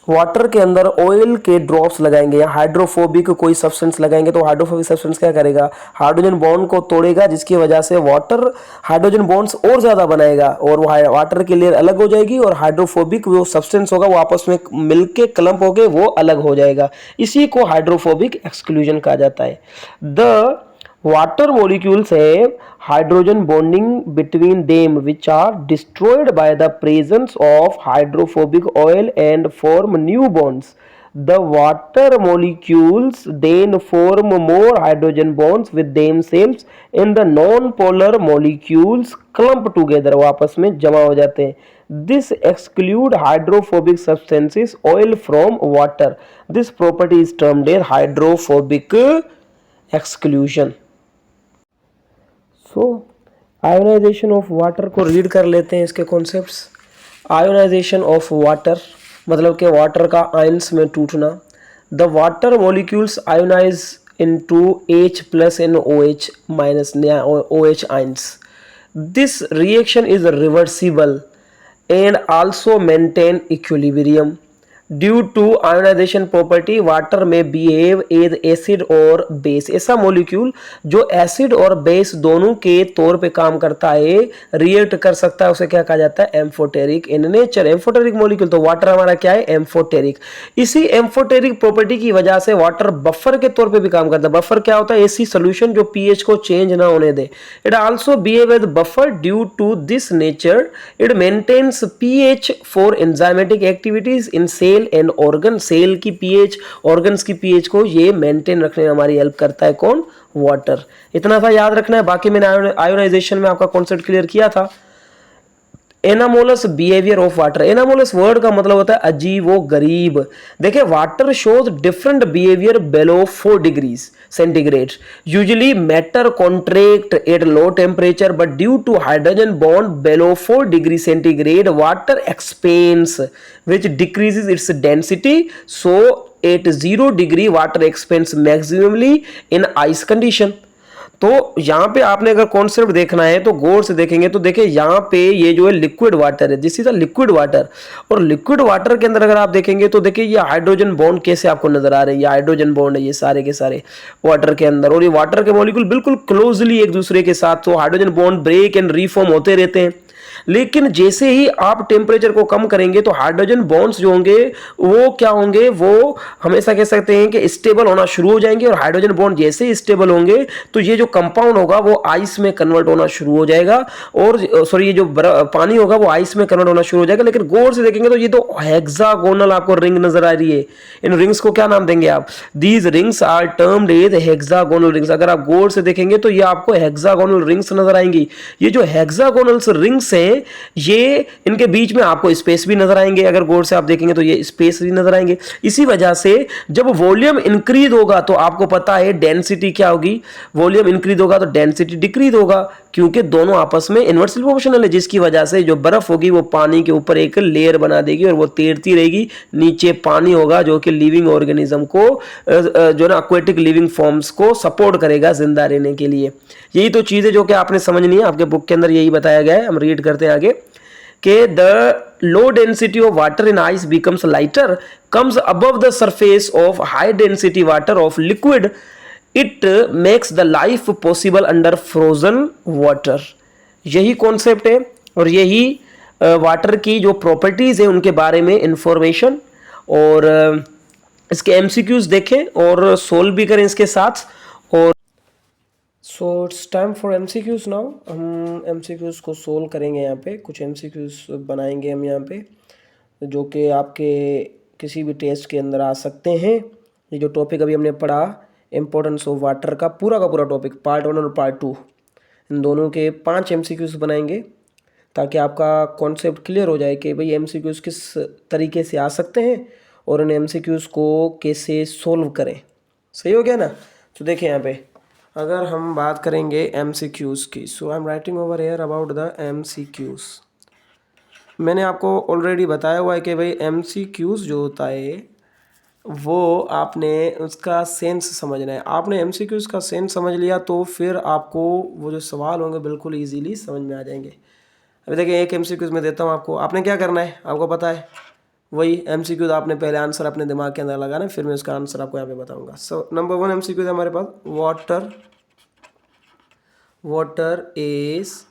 वाटर के अंदर ऑयल के ड्रॉप्स लगाएंगे या हाइड्रोफोबिक कोई सब्सटेंस लगाएंगे तो हाइड्रोफोबिक सब्सटेंस क्या करेगा, हाइड्रोजन बॉन्ड को तोड़ेगा, जिसकी वजह से वाटर हाइड्रोजन बॉन्ड्स और ज़्यादा बनाएगा और वो वाटर की लेयर अलग हो जाएगी और हाइड्रोफोबिक जो सब्सटेंस होगा वो आपस में मिलके क्लम्प होके वो अलग हो जाएगा। इसी को हाइड्रोफोबिक एक्सक्लूजन कहा जाता है। The water molecules have hydrogen bonding between them which are destroyed by the presence of hydrophobic oil and form new bonds. The water molecules then form more hydrogen bonds with themselves and the non-polar molecules clump together, वो आपस में जमा हो जाते हैं. This exclude hydrophobic substances oil from water. This property is termed as hydrophobic exclusion. So ionisation of water को रीड कर लेते हैं, इसके कॉन्सेप्ट्स। आयोनाइजेशन ऑफ वाटर मतलब कि वाटर का आयंस में टूटना। The water molecules ionise into H plus and OH minus OH ions. This reaction is reversible and also maintain equilibrium. Due to ionisation property water में बिहेव एज एसिड और बेस। ऐसा मॉलिक्यूल जो एसिड और बेस दोनों के तौर पे काम करता है, रिएक्ट कर सकता है, उसे क्या कहा जाता है, amphoteric in nature. Amphoteric molecule, तो वाटर हमारा क्या है, एम्फोटेरिक। इसी एम्फोटेरिक प्रॉपर्टी की वजह से वाटर बफर के तौर पे भी काम करता है। बफर क्या होता है, ऐसी सोल्यूशन जो पीएच को चेंज ना होने दे। It also behave as buffer due to this nature it maintains pH for enzymatic activities in cell and organ. Cell की पीएच, ऑर्गन्स की पीएच को ये मेंटेन रखने में हमारी हेल्प करता है कौन, वाटर। इतना सा याद रखना है। बाकी मैंने आयोनाइजेशन में आपका कॉन्सेप्ट क्लियर किया था। Anomalous behaviour of water. Anomalous word का मतलब होता है अजीब व गरीब। देखिए water shows different behaviour below 4 degree centigrade. Usually matter contract at low temperature but due to hydrogen bond below 4 degree centigrade water expands which decreases its density, so at 0 degree water expands maximally in ice condition. तो यहाँ पे आपने अगर कॉन्सेप्ट देखना है तो गौर से देखेंगे तो देखिए यहाँ पे ये जो है लिक्विड वाटर है, this is a liquid water. और लिक्विड वाटर के अंदर अगर आप देखेंगे तो देखिए ये हाइड्रोजन बॉन्ड कैसे आपको नजर आ रहे हैं। ये हाइड्रोजन बॉन्ड है ये सारे के सारे वाटर के अंदर, और ये वाटर के मॉलिक्यूल बिल्कुल क्लोजली एक दूसरे के साथ, तो hydrogen bond break and reform होते रहते हैं। लेकिन जैसे ही आप टेम्परेचर को कम करेंगे तो हाइड्रोजन बॉन्ड्स जो होंगे वो क्या होंगे, वो हमेशा कह सकते हैं कि स्टेबल होना शुरू हो जाएंगे। और हाइड्रोजन बॉन्ड जैसे ही स्टेबल होंगे तो ये जो कंपाउंड होगा वो आइस में कन्वर्ट होना शुरू हो जाएगा, और सॉरी ये जो पानी होगा वो आइस में कन्वर्ट होना शुरू हो जाएगा। लेकिन गौर से देखेंगे तो ये तो हेक्सागोनल आपको रिंग नजर आ रही है। इन रिंग्स को क्या नाम देंगे आप, these rings are termed as hexagonal rings. अगर आप गौर से देखेंगे तो ये आपको हेक्सागोनल रिंग्स नजर आएंगी। ये जो हेक्सागोनल रिंग्स हैं ये इनके बीच में आपको स्पेस भी नजर आएंगे। अगर गौर से आप देखेंगे तो ये स्पेस भी नजर आएंगे। इसी वजह से जब वॉल्यूम इंक्रीज होगा तो आपको पता है डेंसिटी क्या होगी, वॉल्यूम इंक्रीज होगा तो डेंसिटी डिक्रीज होगा, क्योंकि दोनों आपस में इनवर्सली प्रोपोर्शनल है, जिसकी वजह से जो बर्फ होगी वो पानी के ऊपर एक लेयर बना देगी और वो तैरती रहेगी। नीचे पानी होगा जो कि लिविंग ऑर्गेनिज्म को जो ना एक्वेटिक लिविंग फॉर्म्स को सपोर्ट करेगा जिंदा रहने के लिए। यही तो चीज़ है जो कि आपने समझनी है, आपके बुक के अंदर यही बताया गया है। हम रीड करते हैं आगे कि the low density of water in ice becomes lighter comes above the surface of high density water of liquid, it makes the life possible under frozen water. यही कॉन्सेप्ट है और यही वाटर की जो प्रॉपर्टीज है उनके बारे में इंफॉर्मेशन, और इसके एमसीक्यूज देखें और सोल्व भी करें इसके साथ। और so it's time for MCQs now. हम एमसीक्यूज को सोल्व करेंगे। यहाँ पे कुछ एमसीक्यूज बनाएंगे हम यहाँ पे, जो कि आपके किसी भी टेस्ट के अंदर आ सकते हैं। ये जो टॉपिक अभी हमने पढ़ा इम्पोर्टेंस ऑफ वाटर का पूरा टॉपिक पार्ट 1 और पार्ट 2, इन दोनों के 5 एमसीक्यूज बनाएंगे ताकि आपका कॉन्सेप्ट क्लियर हो जाए कि भाई एमसीक्यूज किस तरीके से आ सकते हैं और इन एमसीक्यूज को कैसे सोल्व करें। सही हो गया ना। तो देखिए यहाँ पे अगर हम बात करेंगे एमसीक्यूज की, so I am writing over here about the MCQs. मैंने आपको ऑलरेडी बताया हुआ है कि भाई एमसीक्यूज जो होता है वो आपने उसका सेंस समझना है। आपने एमसीक्यूज का सेंस समझ लिया तो फिर आपको वो जो सवाल होंगे बिल्कुल इजीली समझ में आ जाएंगे। अभी देखिए एक एमसीक्यूज में देता हूँ आपको, आपने क्या करना है आपको पता है। वही MCQ आपने पहले आंसर अपने दिमाग के अंदर लगाना, फिर मैं उसका आंसर आपको यहाँ पे बताऊंगा। सो नंबर 1 MCQ है हमारे पास, water is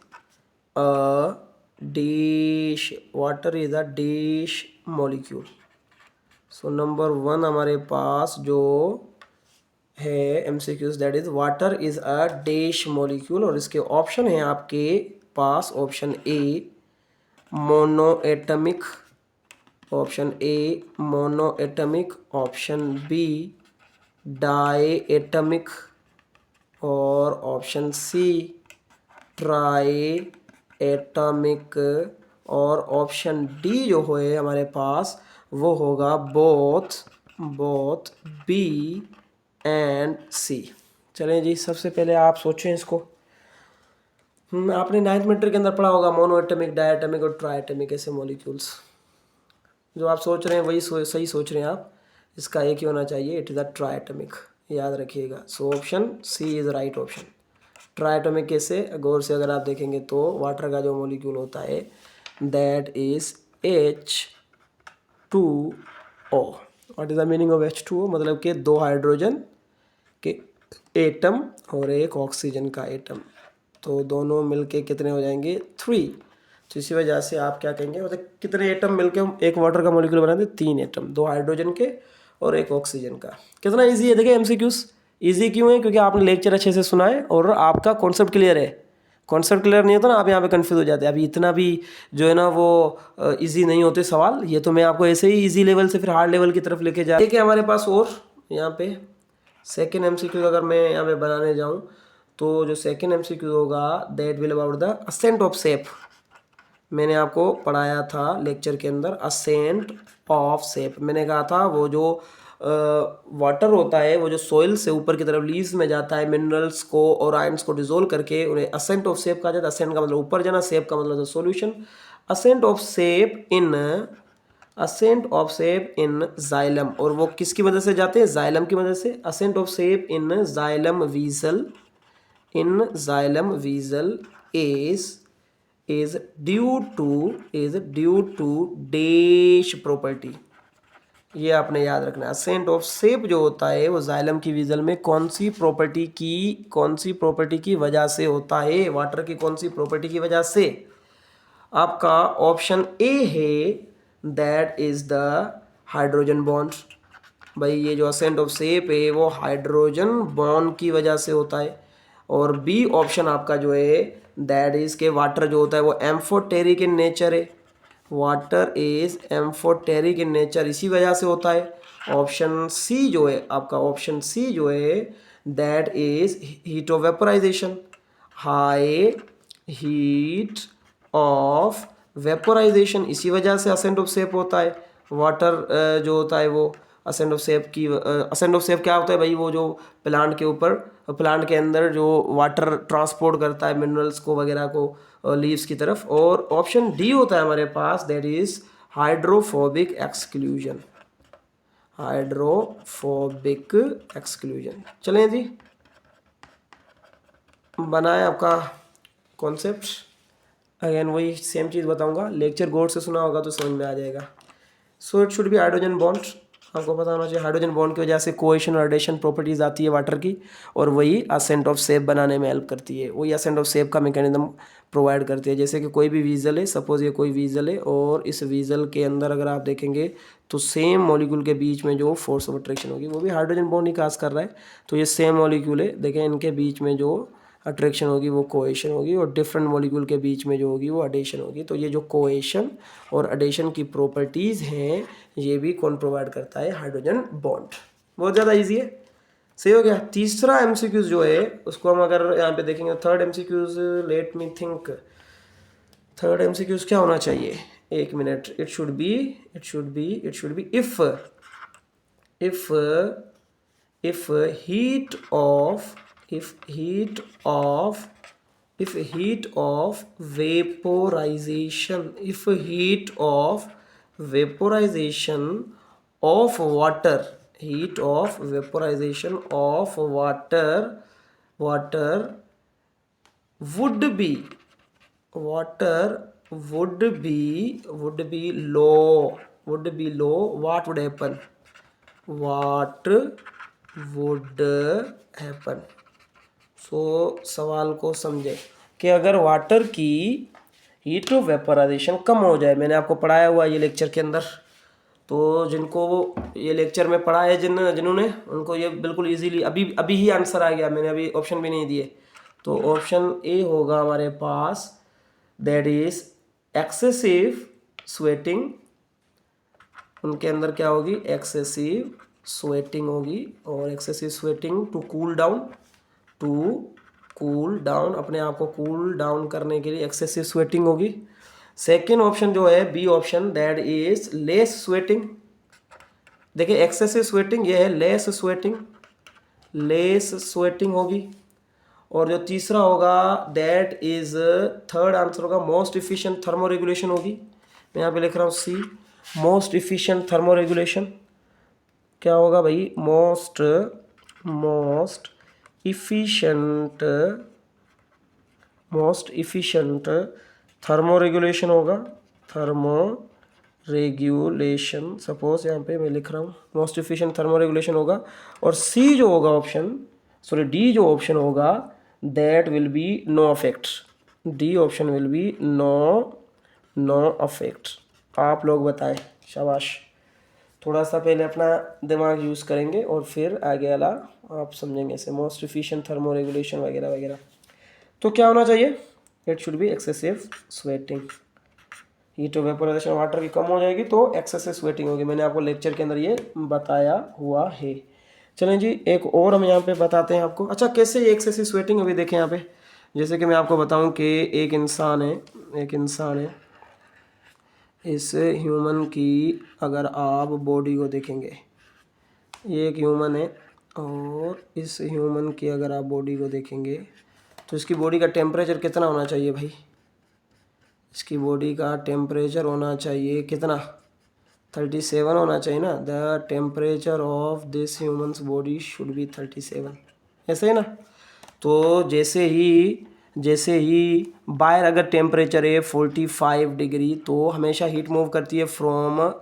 a dash, water is a dash molecule. So number 1 हमारे पास जो है MCQs that is water is a dash molecule, और इसके ऑप्शन है आपके पास option A monoatomic, option A monoatomic, option B diatomic, और ऑप्शन सी ट्राई एटमिक, और ऑप्शन डी जो है हमारे पास वो होगा बोथ बी एंड सी। चलें जी, सबसे पहले आप सोचें इसको। आपने 9th मीटर के अंदर पढ़ा होगा मोनो एटमिक, डायटमिक और ट्राइएटमिक ऐसे मॉलिक्यूल्स। जो आप सोच रहे हैं वही सही सोच रहे हैं आप। इसका एक ही होना चाहिए, इट इज़ अ ट्राइएटमिक, याद रखिएगा। So option C is right option. Triatomic कैसे, गौर से अगर आप देखेंगे तो वाटर का जो मॉलिक्यूल होता है that is H2O। What is the meaning of H2O? मतलब कि 2 हाइड्रोजन के एटम और एक ऑक्सीजन का एटम, तो दोनों मिलके कितने हो जाएंगे 3। तो इसी वजह से आप क्या कहेंगे, मतलब कितने एटम मिलके हम एक वाटर का मॉलिक्यूल बनाते हैं, 3 एटम, 2 हाइड्रोजन के और एक ऑक्सीजन का। कितना इजी है देखिए MCQs। इजी क्यों है? क्योंकि आपने लेक्चर अच्छे से सुना है और आपका कॉन्सेप्ट क्लियर है। कॉन्सेप्ट क्लियर नहीं होता ना, आप यहाँ पे कंफ्यूज हो जाते हैं। अभी इतना भी जो है ना वो इजी नहीं होते सवाल, ये तो मैं आपको ऐसे ही इजी लेवल से फिर हार्ड लेवल की तरफ लेके जा। ठीक है, हमारे पास और यहाँ पे सेकेंड MCQ अगर मैं यहाँ पे बनाने जाऊँ तो जो सेकेंड MCQ होगा that will about the ascent of sap. मैंने आपको पढ़ाया था लेक्चर के अंदर असेंट ऑफ शेप। मैंने कहा था वो जो वाटर होता है वो जो सोइल से ऊपर की तरफ लीव्स में जाता है, मिनरल्स को और आयंस को डिजोल्व करके उन्हें असेंट ऑफ शेप कहा जाता है। असेंट का मतलब ऊपर जाना, शेप का मतलब solution. Ascent of sap in ascent of sap in xylem, और वो किसकी मदद से जाते हैं? जाइलम की मदद से। Ascent of sap in xylem vessel, in xylem vessel is due to dash property. ये आपने याद रखना है। असेंट ऑफ शेप जो होता है वो जाइलम की वीजल में कौन सी प्रॉपर्टी की वजह से होता है? वाटर की कौन सी प्रॉपर्टी की वजह से? आपका ऑप्शन ए है that is the hydrogen bond. भाई ये जो असेंट ऑफ शेप है वो हाइड्रोजन बॉन्ड की वजह से होता है। और बी ऑप्शन आपका जो है दैट इज के वाटर जो होता है वो एम्फोटेरिक इन नेचर है। Water is amphoteric in nature, इसी वजह से होता है। ऑप्शन सी जो है आपका, ऑप्शन सी जो है that is heat of vaporisation, high heat of vaporisation, इसी वजह से असेंट ऑफ शेप होता है। वाटर जो होता है वो असेंट ऑफ शेप की असेंट ऑफ शेप क्या होता है भाई? वो जो प्लांट के ऊपर, प्लांट के अंदर जो वाटर ट्रांसपोर्ट करता है मिनरल्स को वगैरह को लीव्स की तरफ। और ऑप्शन डी होता है हमारे पास that is hydrophobic exclusion, hydrophobic exclusion. चलें जी, बनाए आपका कॉन्सेप्ट। अगेन वही सेम चीज़ बताऊंगा, लेक्चर गौर से सुना होगा तो समझ में आ जाएगा। So it should be hydrogen bond. आपको पता होना चाहिए हाइड्रोजन बॉन्ड की वजह से कोएशन और एडेशन प्रॉपर्टीज आती है वाटर की, और वही असेंट ऑफ शेप बनाने में हेल्प करती है। वही असेंट ऑफ शेप का मैकेनिज्म प्रोवाइड करती है। जैसे कि कोई भी वीजल है, सपोज ये कोई वीजल है, और इस वीजल के अंदर अगर आप देखेंगे तो सेम मॉलिक्यूल के बीच में जो फोर्स ऑफ अट्रैक्शन होगी वो भी हाइड्रोजन बॉन्ड ही काज कर रहा है। तो ये सेम मॉलिक्यूल है, देखें इनके बीच में जो अट्रैक्शन होगी वो कोएशन होगी, और डिफरेंट मॉलिक्यूल के बीच में जो होगी वो अडेशन होगी। तो ये जो कोएशन और अडेशन की प्रॉपर्टीज़ हैं ये भी कौन प्रोवाइड करता है? Hydrogen bond. बहुत ज़्यादा इजी है, सही हो गया। तीसरा MCQs जो है उसको हम अगर यहाँ पे देखेंगे, third MCQs, let me think, third MCQs क्या होना चाहिए? एक minute. It should be if heat of vaporization of water, water would be low, would be low, what would happen? What would happen? सो सवाल को समझे कि अगर वाटर की हीट ऑफ वेपराइजेशन कम हो जाए, मैंने आपको पढ़ाया हुआ ये लेक्चर के अंदर, तो जिनको ये लेक्चर में पढ़ा है जिन्होंने उनको ये बिल्कुल इजीली अभी अभी ही आंसर आ गया, मैंने अभी ऑप्शन भी नहीं दिए। तो ऑप्शन ए होगा हमारे पास, दैट इज एक्सेसिव स्वेटिंग। उनके अंदर क्या होगी? एक्सेसिव स्वेटिंग होगी, और excessive sweating to cool down, अपने आप को कूल डाउन करने के लिए एक्सेसिव स्वेटिंग होगी। सेकेंड ऑप्शन जो है B option, that is less sweating. देखिए एक्सेसिव स्वेटिंग ये है, लेस स्वेटिंग होगी। और जो तीसरा होगा दैट इज थर्ड आंसर होगा मोस्ट इफिशिएंट थर्मो रेगुलेशन होगी। मैं यहाँ पे लिख रहा हूँ सी, मोस्ट इफिशिएंट थर्मो रेगुलेशन। क्या होगा भाई? मोस्ट इफिशिएंट थर्मो रेगुलेशन होगा, थर्मो रेगुलेशन। सपोज यहाँ पे मैं लिख रहा हूँ मोस्ट इफिशिएंट थर्मो रेगुलेशन होगा। और सी जो होगा ऑप्शन, सॉरी डी जो ऑप्शन होगा, that will be no effect. D option will be no effect. आप लोग बताएं, शाबाश। थोड़ा सा पहले अपना दिमाग यूज़ करेंगे और फिर आगे वाला आप समझेंगे, इसे मोस्ट इफिशिएंट थर्मो रेगुलेशन वगैरह वगैरह। तो क्या होना चाहिए? It should be excessive sweating. Heat of vaporisation water की कम हो जाएगी तो एक्सेसिव स्वेटिंग होगी, मैंने आपको लेक्चर के अंदर ये बताया हुआ है। चलें जी, एक और हम यहाँ पे बताते हैं आपको। अच्छा, कैसे ये एक्सेसिव स्वेटिंग अभी देखें यहाँ पे, जैसे कि मैं आपको बताऊँ कि एक इंसान है, इस ह्यूमन की अगर आप बॉडी को देखेंगे, ये एक ह्यूमन है, और इस ह्यूमन की अगर आप बॉडी को देखेंगे तो इसकी बॉडी का टेम्परेचर कितना होना चाहिए भाई? इसकी बॉडी का टेम्परेचर होना चाहिए कितना? 37 होना चाहिए ना। The temperature of this humans body should be 37, ऐसे है ना। तो जैसे ही बाहर अगर टेम्परेचर है 45 डिग्री, तो हमेशा हीट मूव करती है फ्रॉम,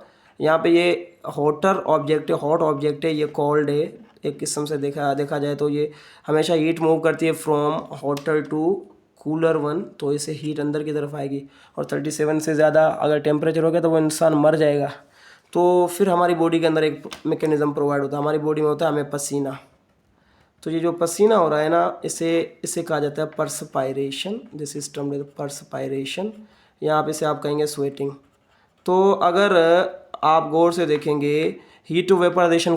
यहाँ पे ये हॉट ऑब्जेक्ट है, ये कोल्ड है। एक किस्म से देखा जाए तो ये हमेशा हीट मूव करती है from hotter to cooler one, तो इसे हीट अंदर की तरफ आएगी। और 37 से ज़्यादा अगर टेम्परेचर हो गया तो वो इंसान मर जाएगा। तो फिर हमारी बॉडी के अंदर एक मैकेनिज़्म प्रोवाइड होता है, हमारी बॉडी में होता है हमें पसीना। तो ये जो पसीना हो रहा है ना, इसे कहा जाता है perspiration. This is termed perspiration, यहाँ पे इसे आप कहेंगे स्वेटिंग। तो अगर आप गौर से देखेंगे हीट ऑफ वेपराइजेशन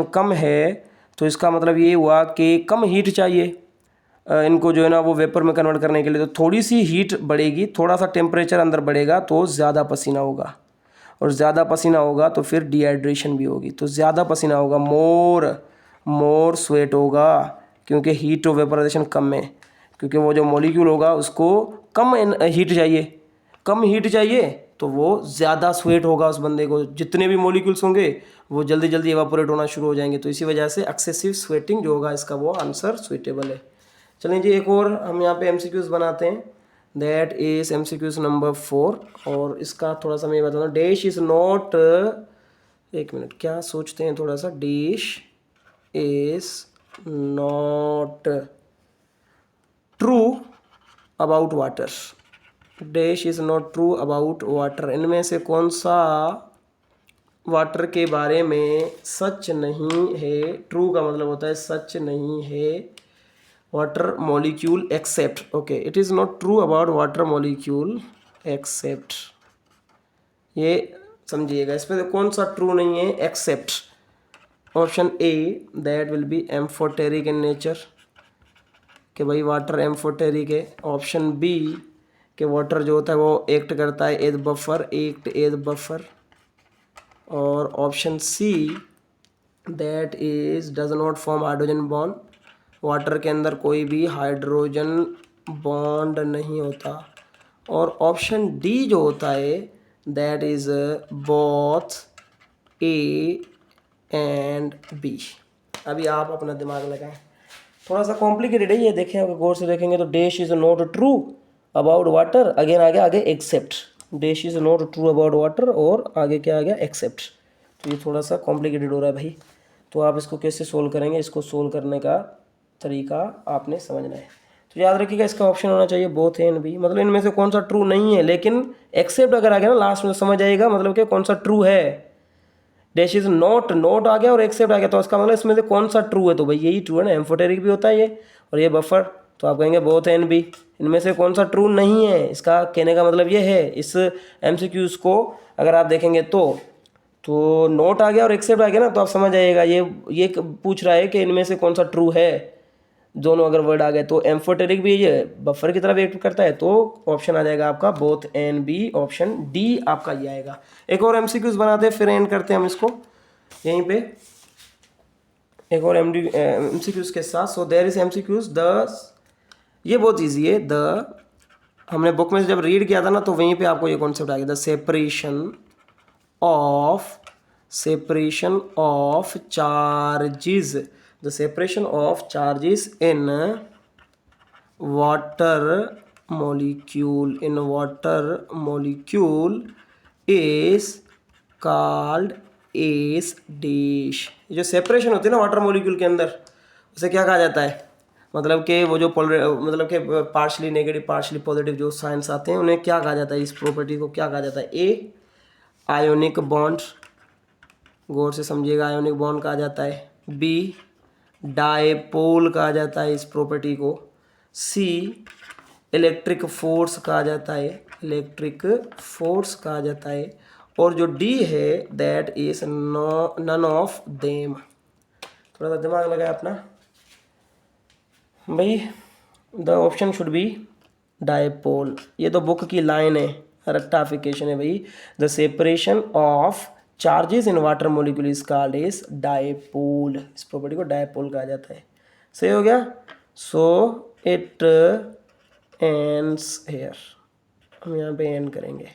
कम है, तो इसका मतलब ये हुआ कि कम हीट चाहिए इनको जो है ना वो वेपर में कन्वर्ट करने के लिए। तो थोड़ी सी हीट बढ़ेगी, थोड़ा सा टेम्परेचर अंदर बढ़ेगा तो ज़्यादा पसीना होगा, और ज़्यादा पसीना होगा तो फिर डिहाइड्रेशन भी होगी। तो ज़्यादा पसीना होगा, मोर स्वेट होगा, क्योंकि हीट ऑफ वेपराइजेशन कम है, क्योंकि वो जो मॉलिक्यूल होगा उसको कम हीट चाहिए तो वो ज़्यादा स्वेट होगा उस बंदे को। जितने भी मॉलिक्यूल्स होंगे वो जल्दी जल्दी एवापोरेट होना शुरू हो जाएंगे। तो इसी वजह से एक्सेसिव स्वेटिंग जो होगा इसका वो आंसर सुइटेबल है। चलें जी, एक और हम यहाँ पे MCQs बनाते हैं, दैट इज MCQs नंबर 4। और इसका थोड़ा सा मैं बताता हूँ। डैश इज नॉट, एक मिनट, क्या सोचते हैं थोड़ा सा। Dash is not true about water. Dash is not true about water, इनमें से कौन सा वाटर के बारे में सच नहीं है? ट्रू का मतलब होता है सच नहीं है। Water molecule except, okay, it is not true about water molecule except, ये समझिएगा। इस पर कौन सा ट्रू नहीं है? Except. Option A, that will be amphoteric in nature, कि भाई वाटर एम्फोटेरिक है। ऑप्शन बी, कि वाटर जो होता है वो एक्ट करता है एज बफर। और option C, that is does not form hydrogen bond, water के अंदर कोई भी हाइड्रोजन बॉन्ड नहीं होता। और ऑप्शन डी जो होता है, that is both A and B. अभी आप अपना दिमाग लगाएं, थोड़ा सा कॉम्प्लिकेटेड है ये, देखें अगर गौर से देखेंगे तो dash is not true about water, again आगे except, dash is not true about water, और आगे क्या आ गया, एक्सेप्ट। तो ये थोड़ा सा कॉम्प्लिकेटेड हो रहा है भाई, तो आप इसको कैसे सोल्व करेंगे, इसको सोल्व करने का तरीका आपने समझना है। तो याद रखिएगा इसका ऑप्शन होना चाहिए बोथ ए एंड बी, मतलब इनमें से कौन सा ट्रू नहीं है, लेकिन एक्सेप्ट अगर आ गया ना लास्ट में, समझ आएगा मतलब कि कौन सा ट्रू है। डैश इज नॉट, नॉट आ गया और एक्सेप्ट आ गया, तो इसका मतलब इसमें से कौन सा ट्रू है, तो भाई यही ट्रू है ना, एम्फोटेरिक भी होता है ये, और ये बफर, तो आप कहेंगे बोथ एंड बी। इनमें से कौन सा ट्रू नहीं है, इसका कहने का मतलब ये है, इस एमसीक्यूज को अगर आप देखेंगे तो नोट आ गया और एक्सेप्ट आ गया ना, तो आप समझ आइएगा ये पूछ रहा है कि इनमें से कौन सा ट्रू है, दोनों अगर वर्ड आ गए। तो एम्फोटेरिक भी ये बफर की तरफ एक्ट करता है, तो ऑप्शन आ जाएगा आपका both and B, option D आपका ये आएगा। एक और एमसीक्यूज बनाते हैं, फिर एंड करते हैं हम इसको यहीं पे, एक और एमसीक्यूज के साथ। सो देयर इज एमसीक्यूज ये बहुत ईजी है। हमने बुक में जब रीड किया था ना, तो वहीं पे आपको ये कॉन्सेप्ट आ गया, the separation of charges, the separation of charges in water molecule is called as dash। ये जो सेपरेशन होती है ना वाटर मॉलिक्यूल के अंदर, उसे क्या कहा जाता है, मतलब कि वो जो मतलब कि पार्शली नेगेटिव पार्शली पॉजिटिव जो साइंस आते हैं, उन्हें क्या कहा जाता है, इस प्रॉपर्टी को क्या कहा जाता है। ए आयोनिक बॉन्ड, गौर से समझिएगा, आयोनिक बॉन्ड कहा जाता है। बी डायपोल कहा जाता है इस प्रॉपर्टी को। सी इलेक्ट्रिक फोर्स कहा जाता है, और जो डी है that is none of them. थोड़ा सा दिमाग लगाए अपना भाई, the option should be dipole. ये तो बुक की लाइन है, रेक्टाफिकेशन है भाई। The separation of charges in water molecule is called as dipole, इस प्रॉपर्टी को डायपोल कहा जाता है। सही हो गया। सो इट एंड्स हेयर, हम यहाँ पे एंड करेंगे।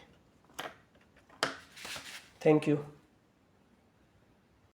Thank you.